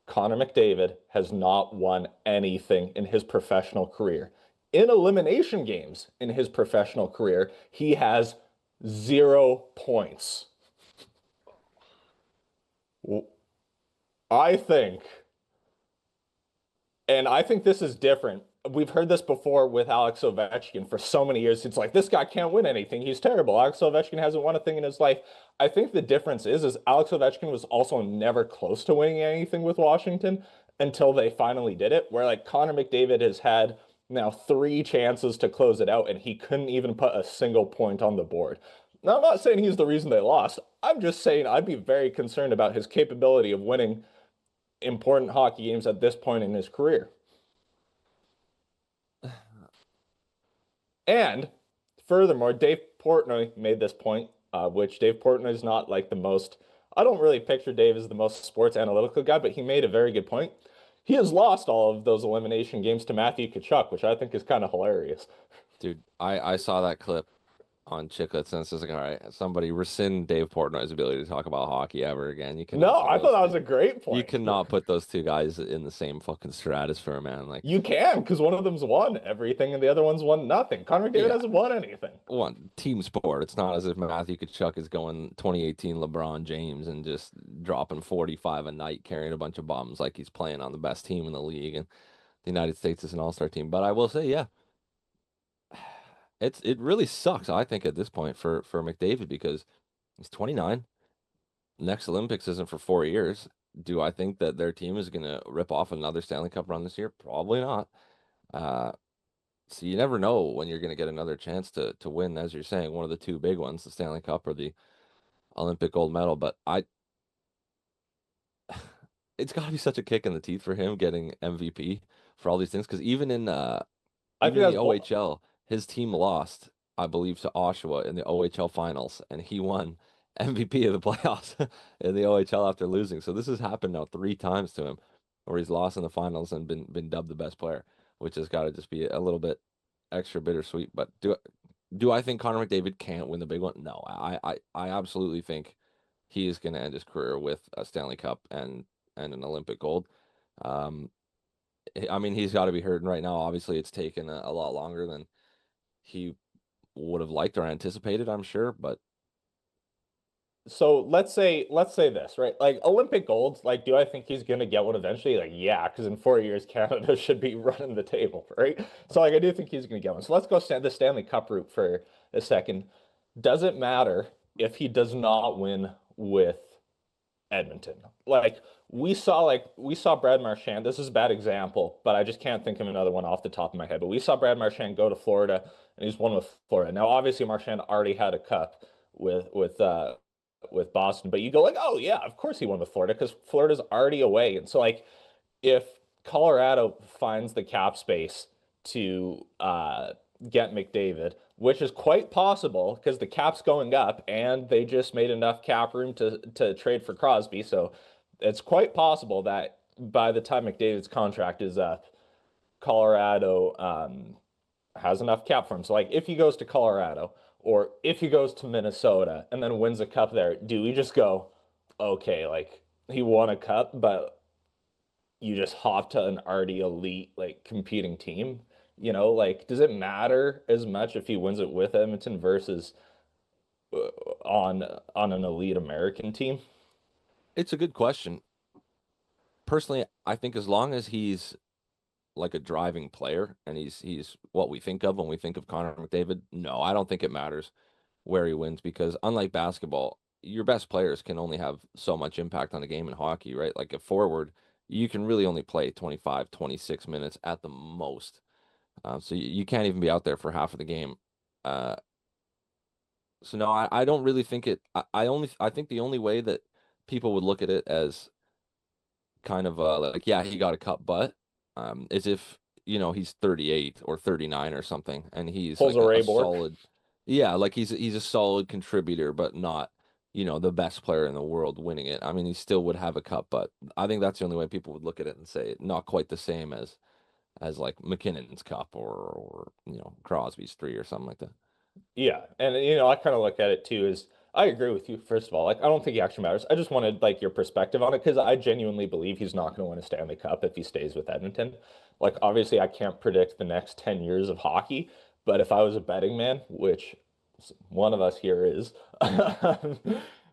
Connor McDavid has not won anything in his professional career. In elimination games in his professional career, he has 0 points. I think, and I think this is different. We've heard this before with Alex Ovechkin for so many years. It's like this guy can't win anything. He's terrible. Alex Ovechkin hasn't won a thing in his life. I think the difference is Alex Ovechkin was also never close to winning anything with Washington until they finally did it. Where like Connor McDavid has had now three chances to close it out, and he couldn't even put a single point on the board. Now, I'm not saying he's the reason they lost. I'm just saying I'd be very concerned about his capability of winning important hockey games at this point in his career. And furthermore, Dave Portnoy made this point, which Dave Portnoy is not like the most, I don't really picture Dave as the most sports analytical guy, but he made a very good point. He has lost all of those elimination games to Matthew Tkachuk, which I think is kind of hilarious. Dude, I saw that clip on Chicklets and it's just like, all right, somebody rescind Dave Portnoy's ability to talk about hockey ever again. You cannot No, put I thought those that two, was a great you point. cannot put those two guys in the same fucking stratosphere, man. Like, You can, because one of them's won everything and the other one's won nothing. Connor McDavid yeah, hasn't won anything. one team sport. It's not as if Matthew Tkachuk is going 2018 LeBron James and just dropping 45 a night, carrying a bunch of bombs like he's playing on the best team in the league. And the United States is an all-star team. But I will say, yeah, it really sucks, I think, at this point for McDavid because he's 29. Next Olympics isn't for 4 years. Do I think that their team is going to rip off another Stanley Cup run this year? Probably not. Uh, so you never know when you're going to get another chance to win, as you're saying, one of the two big ones, the Stanley Cup or the Olympic gold medal. But it's got to be such a kick in the teeth for him getting MVP for all these things. Because I even think in the that's OHL, his team lost, I believe, to Oshawa in the OHL finals, and he won MVP of the playoffs in the OHL after losing. So this has happened now 3 times to him, where he's lost in the finals and been dubbed the best player, which has got to just be a little bit extra bittersweet. But do I think Connor McDavid can't win the big one? No, I absolutely think he is going to end his career with a Stanley Cup and an Olympic gold. Um, I mean, he's got to be hurting right now. Obviously, it's taken a lot longer than he would have liked or anticipated, I'm sure. But so let's say this, right? Like Olympic golds, like do I think he's gonna get one eventually? Like, yeah, because in 4 years Canada should be running the table, right? So like I do think he's gonna get one. So let's go the Stanley Cup route for a second. Does it matter if he does not win with Edmonton? Like we saw Brad Marchand. This is a bad example, but I just can't think of another one off the top of my head. But we saw Brad Marchand go to Florida and he's won with Florida. Now, obviously, Marchand already had a cup with Boston, but you go like, oh yeah, of course he won with Florida because Florida's already away. And so like if Colorado finds the cap space to get McDavid, which is quite possible because the cap's going up and they just made enough cap room to trade for Crosby. So it's quite possible that by the time McDavid's contract is up, Colorado has enough cap for him. So like if he goes to Colorado or if he goes to Minnesota and then wins a cup there, do we just go, okay, like he won a cup, but you just hop to an already elite like competing team? Like does it matter as much if he wins it with Edmonton versus uh, on an elite American team? it's a good question. Personally, I think as long as he's like a driving player and he's what we think of when we think of Connor McDavid, no, I don't think it matters where he wins because unlike basketball, your best players can only have so much impact on the game in hockey, right? Like a forward, you can really only play 25, 26 minutes at the most. So you can't even be out there for half of the game. Uh, so no, I don't really think it. I think the only way that people would look at it as kind of like yeah he got a cup, but is if he's 38 or 39 or something, and he's Pulls like a a Ray Bork. solid, yeah, like he's a solid contributor, but not the best player in the world winning it. I mean, he still would have a cup, but I think that's the only way people would look at it and say not quite the same as like McKinnon's cup or Crosby's three or something like that. Yeah, and I kind of look at it too as I agree with you. First of all, like I don't think he actually matters. I just wanted like your perspective on it because I genuinely believe he's not going to win a Stanley Cup if he stays with Edmonton. Like obviously, I can't predict the next 10 years of hockey, but if I was a betting man, which one of us here is,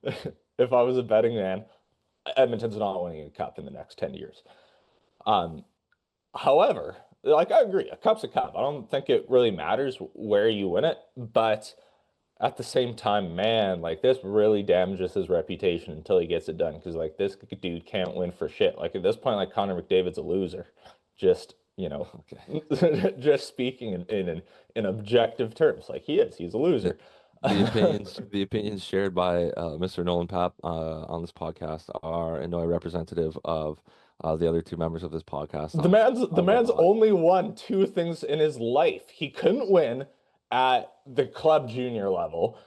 if I was a betting man, Edmonton's not winning a cup in the next 10 years. Um, However, like I agree, a cup's a cup. I don't think it really matters where you win it, but at the same time, man, like this really damages his reputation until he gets it done. Because like this dude can't win for shit. Like at this point, like Connor McDavid's a loser. Just Okay. just speaking in objective terms, like he is. He's a The loser. the opinions shared by Mr. Nolan Pap on this podcast are in no way representative of the other two members of this podcast The on what man's I like. only won two things in his life. He couldn't win at the club junior level.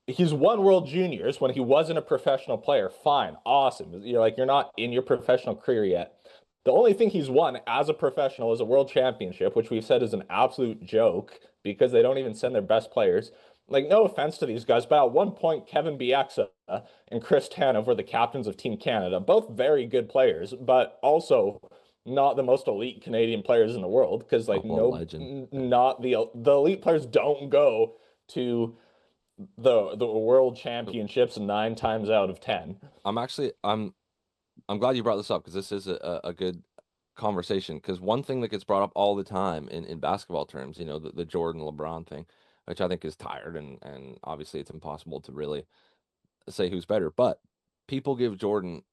He's won World Juniors when he wasn't a professional player. Fine, awesome. You're not in your professional career yet. The only thing he's won as a professional is a world championship, which we've said is an absolute joke because they don't even send their best players. Like, no offense to these guys, but at one point, Kevin Bieksa and Chris Tanev were the captains of Team Canada. Both very good players, but also not the most elite Canadian players in the world because, like, Oh, no, legend. Yeah. not the elite players don't go to the world So championships 9 times out of 10. I'm glad you brought this up because this is a good conversation because one thing that gets brought up all the time in basketball terms, the Jordan LeBron thing, which I think is tired and obviously it's impossible to really say who's better, but people give Jordan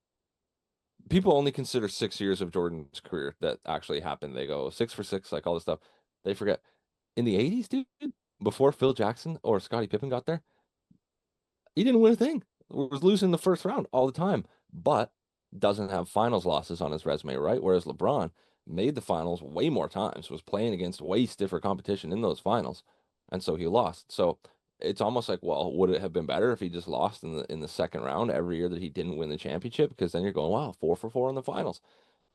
people only consider 6 years of Jordan's career that actually happened. They go 6 for 6, like all this stuff. They forget in the 80s, dude, before Phil Jackson or Scottie Pippen got there, he didn't win a thing. Was losing the first round all the time, but doesn't have finals losses on his resume, right? Whereas LeBron made the finals way more times, was playing against way stiffer competition in those finals, and so he lost. So it's almost like, well, would it have been better if he just lost in the second round every year that he didn't win the championship? Because then you're going, wow, 4 for 4 in the finals.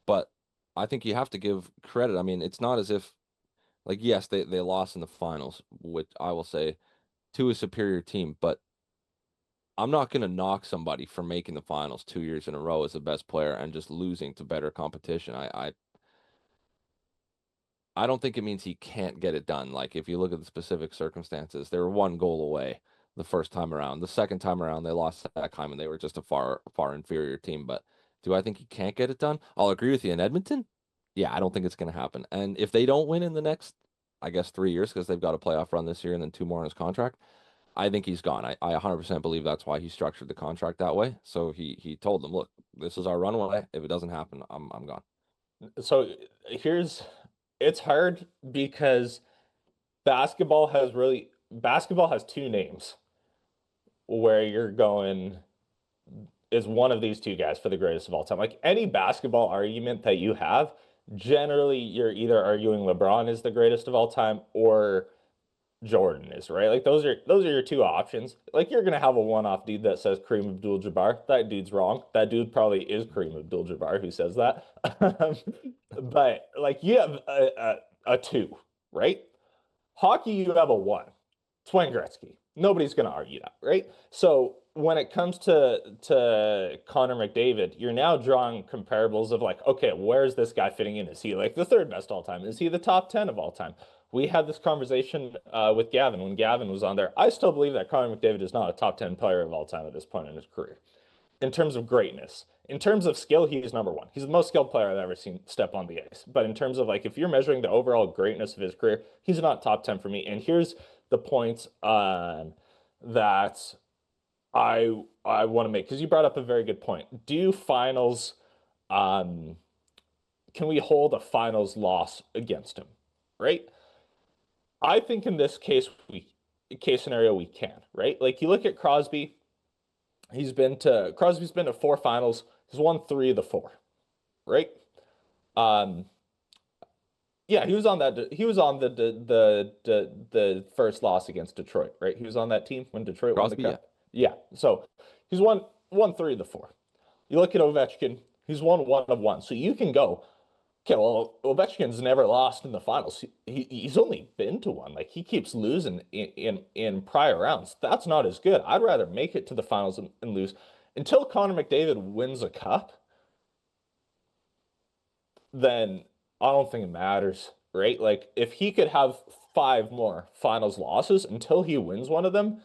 But I think you have to give credit. I mean, it's not as if like yes, they lost in the finals, which I will say to a superior team, but I'm not going to knock somebody for making the finals 2 years in a row as the best player and just losing to better competition. I don't think it means he can't get it done. Like if you look at the specific circumstances, they were 1 goal away the first time around. The second time around, they lost that time and they were just a far inferior team. But do I think he can't get it done? I'll agree with you in Edmonton. Yeah, I don't think it's going to happen. And if they don't win in the next, I guess 3 years because they've got a playoff run this year and then two more on his contract, I think he's gone. I 100% believe that's why he structured the contract that way. So he told them, look, this is our runway. If it doesn't happen, I'm gone. So here's it's hard because basketball has two names where you're going is one of these two guys for the greatest of all time. Like any basketball argument that you have, generally you're either arguing LeBron is the greatest of all time or Jordan is, right? Like those are your two options. Like you're gonna have a one-off dude that says Kareem Abdul-Jabbar. That dude's wrong. That dude probably is Kareem Abdul-Jabbar who says that. But like you have a two, right? Hockey, you have a one. It's Wayne Gretzky. Nobody's gonna argue that, right? So when it comes to Connor McDavid, you're now drawing comparables of like, okay, where's this guy fitting in? Is he like the third best all time? Is he the top 10 of all time? We had this conversation with Gavin when Gavin was on there. I still believe that Connor McDavid is not a top 10 player of all time at this point in his career in terms of greatness. In terms of skill, he's number one. He's the most skilled player I've ever seen step on the ice. But in terms of like, if you're measuring the overall greatness of his career, he's not top 10 for me. And here's the points on that I want to make because you brought up a very good point. Do finals um can we hold a finals loss against him? Right? I think in this case scenario we can, right? Like you look at Crosby, Crosby's been to four finals. He's won three of the four, right? Um yeah, he was on that. He was on the first loss against Detroit, right? He was on that team when Detroit won the Crosby, yeah. cup. Yeah, so he's won three of the four. You look at Ovechkin, he's won one of one. So you can go, okay, well, Ovechkin's never lost in the finals. He's only been to one. Like he keeps losing in prior rounds. That's not as good. I'd rather make it to the finals and lose until Connor McDavid wins a cup. Then I don't think it matters, right? Like if he could have five more finals losses until he wins one of them,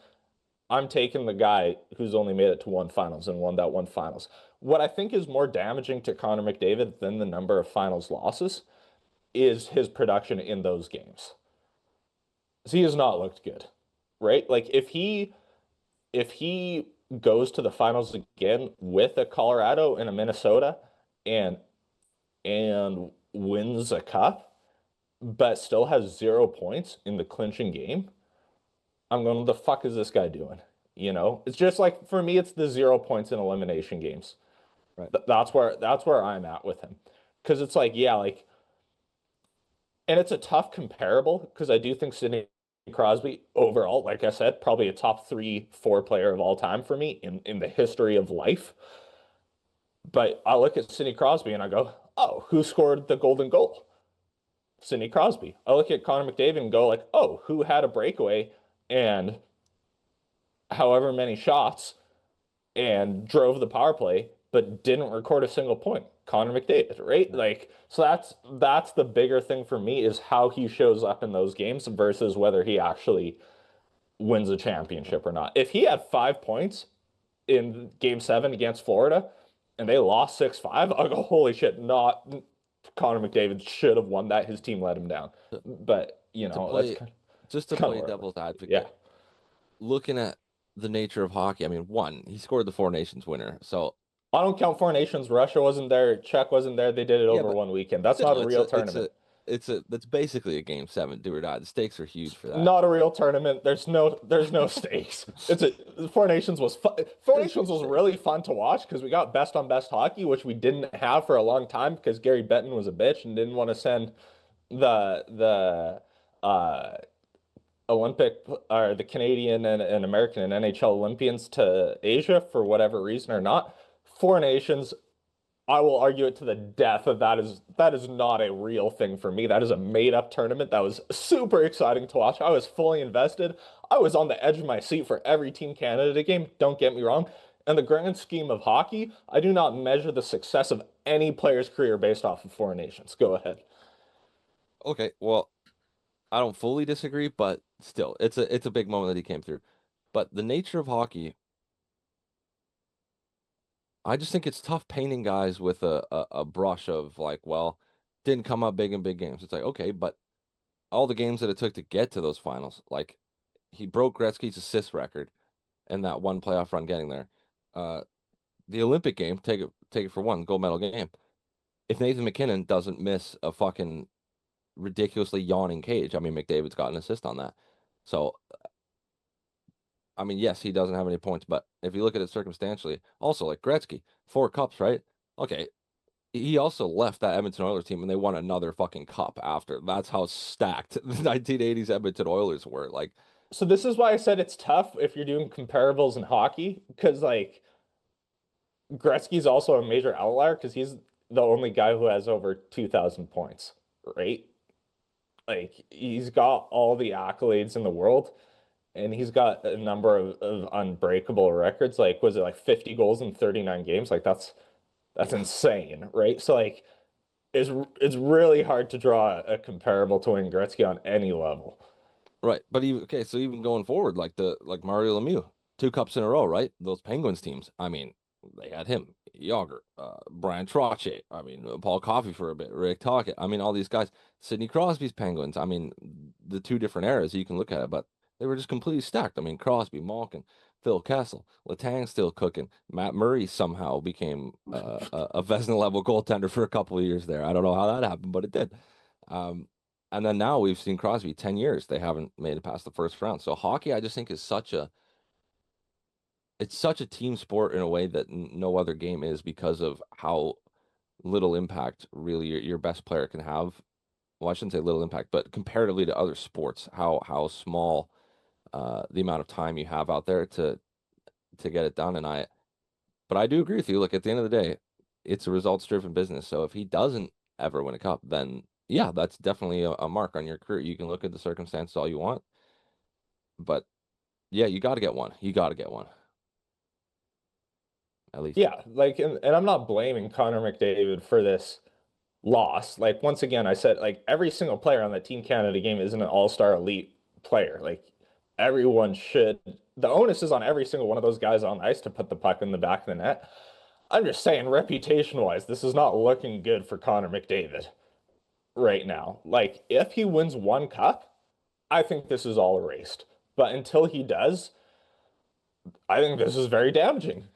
I'm taking the guy who's only made it to one finals and won that one finals. What I think is more damaging to Connor McDavid than the number of finals losses is his production in those games. So he has not looked good, right? Like if he goes to the finals again with a Colorado and a Minnesota and wins a cup, but still has 0 points in the clinching game, I'm going, the fuck is this guy doing? It's just like for me, it's the 0 points in elimination games. Right. That's where I'm at with him. Because it's like, yeah, like, and it's a tough comparable because I do think Sidney Crosby overall, like I said, probably a top three, four player of all time for me in the history of life. But I look at Sidney Crosby and I go, oh, who scored the golden goal? Sidney Crosby. I look at Connor McDavid and go like, oh, who had a breakaway and however many shots and drove the power play, but didn't record a single point? Connor McDavid, right? Yeah. Like, so that's the bigger thing for me is how he shows up in those games versus whether he actually wins a championship or not. If he had 5 points in game seven against Florida and they lost 6-5, I'll go, holy shit, not Connor McDavid should have won that. His team let him down. To, But, to that's play, just to kind of play where I'm devil's Yeah. advocate, looking at the nature of hockey, I mean, one, he scored the Four Nations winner. So I don't count Four Nations. Russia wasn't there. Czech wasn't there. They did it yeah, over but one weekend. That's not still, a it's real a it's a tournament. it's a that's basically a game seven, do or die. The stakes are huge for that. Not a real tournament. There's no stakes. Four Nations was fun. Four There's Nations huge was stakes. really fun to watch because we got best on best hockey, which we didn't have for a long time because Gary Bettman was a bitch and didn't want to send the Olympic or the Canadian and American and NHL Olympians to Asia for whatever reason or not. Four Nations, I will argue it to the death that is not a real thing for me. That is a made up tournament that was super exciting to watch. I was fully invested. I was on the edge of my seat for every Team Canada game. Don't get me wrong. In the grand scheme of hockey, I do not measure the success of any player's career based off of Four Nations. Go ahead. Okay, well, I don't fully disagree, but still, it's a big moment that he came through. But the nature of hockey, I just think it's tough painting guys with a brush of like, well, didn't come up big in big games. It's like, okay, but all the games that it took to get to those finals, like he broke Gretzky's assist record and that one playoff run getting there. Uh, the Olympic game, take it for one, gold medal game. If Nathan McKinnon doesn't miss a fucking ridiculously yawning cage, I mean, McDavid's got an assist on that. So, I mean, yes, he doesn't have any points, but if you look at it circumstantially, also like Gretzky, four cups, right? Okay, he also left that Edmonton Oilers team and they won another fucking cup after. That's how stacked the 1980s Edmonton Oilers were. Like, So this is why I said it's tough if you're doing comparables in hockey, because like Gretzky's also a major outlier because he's the only guy who has over 2,000 points, right? Like he's got all the accolades in the world and he's got a number of unbreakable records. Like was it like 50 goals in 39 games? Like that's yeah, insane, right? So like it's really hard to draw a comparable to Wayne Gretzky on any level. right. But even okay, so even going forward, like Mario Lemieux, two cups in a row, right? Those Penguins teams. I mean, they had him, Yager, Brian Trottier. I mean, Paul Coffey for a bit, Rick Tocchet. I mean, all these guys. Sidney Crosby's Penguins. I mean, the two different eras you can look at it, but They were just completely stacked. I mean, Crosby, Malkin, Phil Kessel, Letang still cooking. Matt Murray somehow became a Vezina level goaltender for a couple of years there. I don't know how that happened, but it did. Um, and then now we've seen Crosby 10 years. They haven't made it past the first round. So hockey, I just think is it's such a team sport in a way that no other game is because of how little impact really your best player can have. Well, I shouldn't say little impact, but comparatively to other sports, how small the amount of time you have out there to get it done. But I do agree with you. Look, at the end of the day, it's a results driven business. So if he doesn't ever win a cup, then yeah, that's definitely a mark on your career. You can look at the circumstances all you want, but yeah, you got to get one. You got to get one at least. Yeah, like, and I'm not blaming Connor McDavid for this loss. Like, once again, I said, like, every single player on that Team Canada game isn't an all-star elite player. Like, everyone should, the onus is on every single one of those guys on ice to put the puck in the back of the net. I'm just saying, reputation-wise, this is not looking good for Connor McDavid right now. Like, if he wins one cup, I think this is all erased. But until he does, I think this is very damaging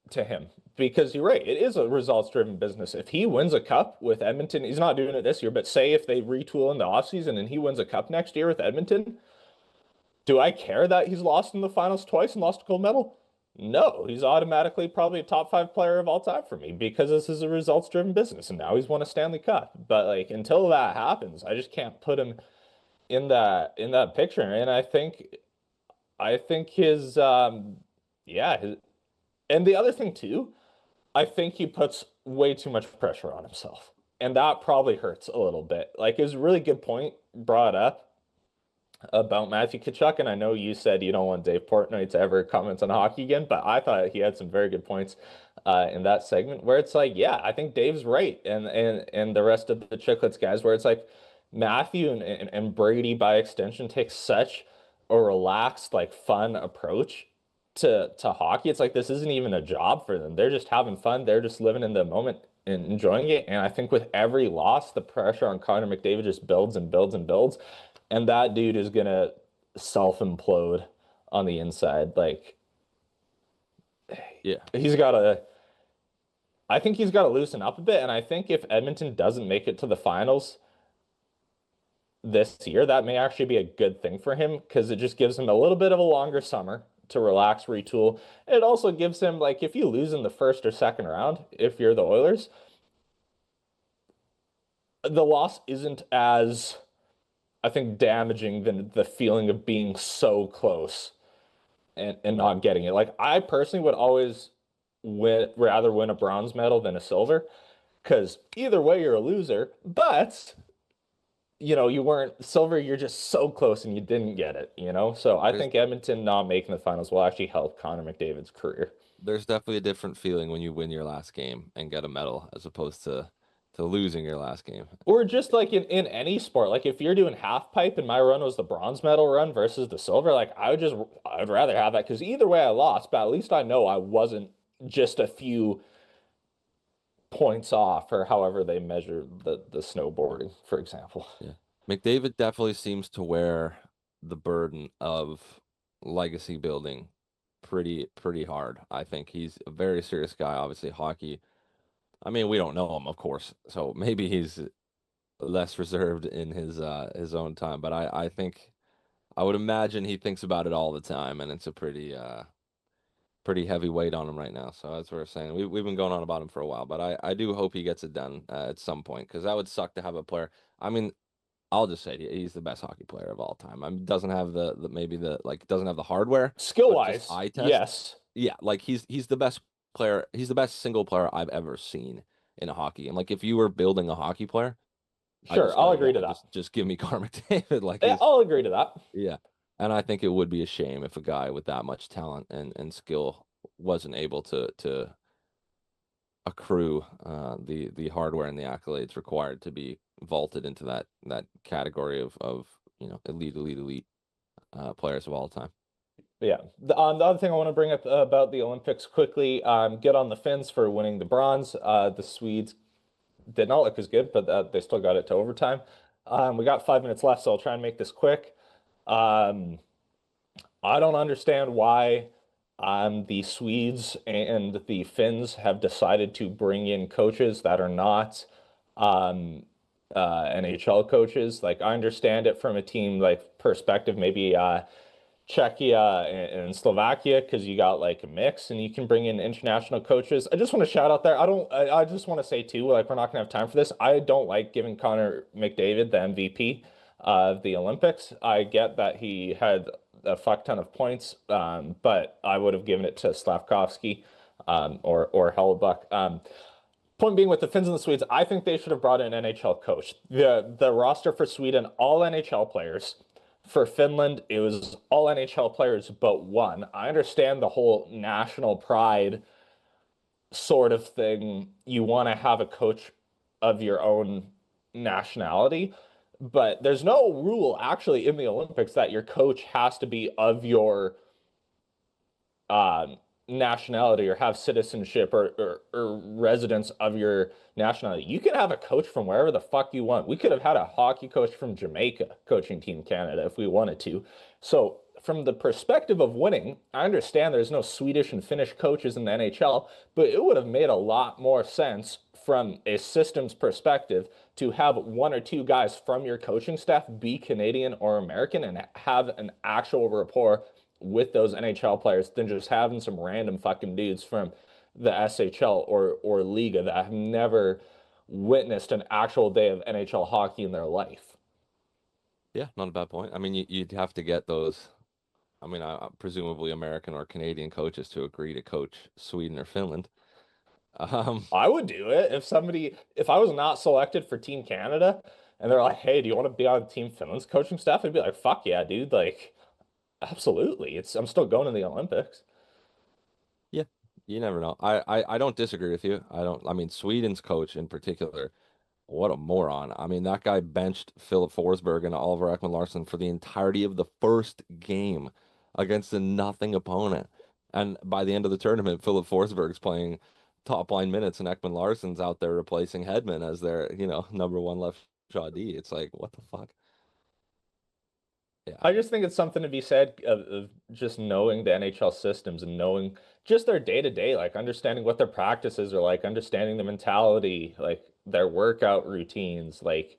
to him because you're right. It is a results driven business. If he wins a cup with Edmonton, he's not doing it this year, but say if they retool in the offseason and he wins a cup next year with Edmonton, do I care that he's lost in the finals twice and lost a gold medal? No, he's automatically probably a top five player of all time for me because this is a results driven business and now he's won a Stanley Cup. But like until that happens, I just can't put him in that picture. And I think his yeah, his, and the other thing too, I think he puts way too much pressure on himself. And that probably hurts a little bit. Like, it was a really good point brought up about Matthew Tkachuk, and I know you said you don't want Dave Portnoy to ever comment on hockey again, but I thought he had some very good points in that segment where it's like, yeah, I think Dave's right, and the rest of the Chicklets guys, where it's like Matthew and Brady by extension take such a relaxed, like fun approach to hockey. It's like this isn't even a job for them. They're just having fun. They're just living in the moment and enjoying it. And I think with every loss, the pressure on Connor McDavid just builds and builds and builds. And that dude is gonna self-implode on the inside. Like Yeah, he's gotta I think he's gotta loosen up a bit. And I think if Edmonton doesn't make it to the finals this year, that may actually be a good thing for him because it just gives him a little bit of a longer summer to relax, retool. And it also gives him like if you lose in the first or second round, if you're the Oilers, the loss isn't as I think damaging than the feeling of being so close and not getting it. Like I personally would always rather win a bronze medal than a silver because either way you're a loser. But you know, you weren't silver, you're just so close and you didn't get it, you know? So I there's think Edmonton not making the finals will actually help Connor McDavid's career. there's definitely a different feeling when you win your last game and get a medal as opposed to losing your last game. Or just like in any sport, like if you're doing half pipe and my run was the bronze medal run versus the silver, like I'd rather have that because either way I lost, but at least I know I wasn't just a few points off or however they measure the snowboarding, for example. Yeah. McDavid definitely seems to wear the burden of legacy building pretty hard. I think he's a very serious guy. Obviously, hockey. I mean, we don't know him, of course, so maybe he's less reserved in his own time. But I think I would imagine he thinks about it all the time, and it's a pretty heavy weight on him right now. So that's what we're saying. We've been going on about him for a while, but I do hope he gets it done at some point because that would suck to have a player. I mean, I'll just say he's the best hockey player of all time. I mean, doesn't have the maybe the like doesn't have the hardware, Skill but just wise, eye test. yes. Yeah, like he's the best player. He's the best single player I've ever seen in a hockey. And like if you were building a hockey player, I Sure, just I'll go, agree yeah, to that. just give me Connor McDavid. Like Yeah, he's I'll agree to that. yeah. And I think it would be a shame if a guy with that much talent and skill wasn't able to accrue the hardware and the accolades required to be vaulted into that category of elite players of all time. Yeah. The other thing I want to bring up about the Olympics quickly, get on the Finns for winning the bronze. The Swedes did not look as good, but they still got it to overtime. We got 5 minutes left, so I'll try and make this quick. Um, I don't understand why the Swedes and the Finns have decided to bring in coaches that are not um, NHL coaches. Like I understand it from a team like perspective, maybe Czechia and Slovakia because you got like a mix and you can bring in international coaches. I just want to shout out there. I just want to say too, like we're not gonna have time for this. I don't like giving Connor McDavid the MVP of the Olympics. I get that he had a fuck ton of points, but I would have given it to Slavkovsky or Hellebuyck. Point being with the Finns and the Swedes, I think they should have brought in an NHL coach. The roster for Sweden, all NHL players. For Finland, it was all NHL players but one. I understand the whole national pride sort of thing. You want to have a coach of your own nationality, but there's no rule actually in the Olympics that your coach has to be of your uh, nationality or have citizenship or residence of your nationality. You can have a coach from wherever the fuck you want. We could have had a hockey coach from Jamaica coaching Team Canada if we wanted to. So, from the perspective of winning, I understand there's no Swedish and Finnish coaches in the NHL, but it would have made a lot more sense from a systems perspective to have one or two guys from your coaching staff be Canadian or American and have an actual rapport with those NHL players than just having some random fucking dudes from the SHL or Liga that have never witnessed an actual day of NHL hockey in their life. Yeah, not a bad point. I mean, you'd have to get those. I mean, presumably American or Canadian coaches to agree to coach Sweden or Finland. Um, I would do it if I was not selected for Team Canada and they're like, hey, do you want to be on Team Finland's coaching staff? I'd be like, fuck yeah, dude. Like, absolutely. I'm still going to the Olympics. yeah, you never know. I don't disagree with you. I don't. I mean, Sweden's coach in particular. What a moron. I mean, that guy benched Philip Forsberg and Oliver Ekman-Larsson for the entirety of the first game against a nothing opponent. And by the end of the tournament, Philip Forsberg's playing top line minutes and Ekman-Larsson's out there replacing Hedman as their, number one left shot D. It's like, what the fuck? Yeah. I just think it's something to be said of just knowing the NHL systems and knowing just their day to day, like understanding what their practices are like, understanding the mentality, like their workout routines, like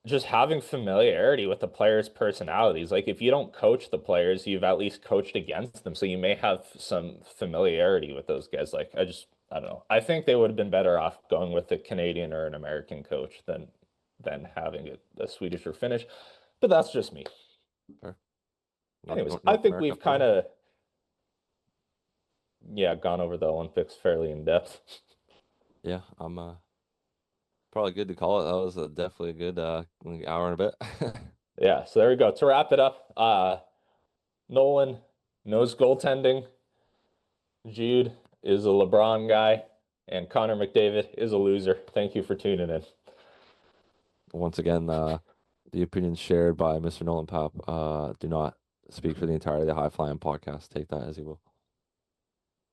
just having familiarity with the players' personalities. Like if you don't coach the players, you've at least coached against them, so you may have some familiarity with those guys. I don't know. I think they would have been better off going with a Canadian or an American coach than having a Swedish or Finnish. But that's just me. Fair. Anyways, I North think America we've for kind you. of, yeah, gone over the Olympics fairly in depth. Yeah, I'm probably good to call it. That was definitely a good like hour and a bit. Yeah, so there we go. To wrap it up, Nolan knows goaltending. Jude is a LeBron guy, and Connor McDavid is a loser. Thank you for tuning in. Once again, the opinions shared by Mr. Nolan Pap do not speak for the entirety of the High Flying podcast. Take that as you will.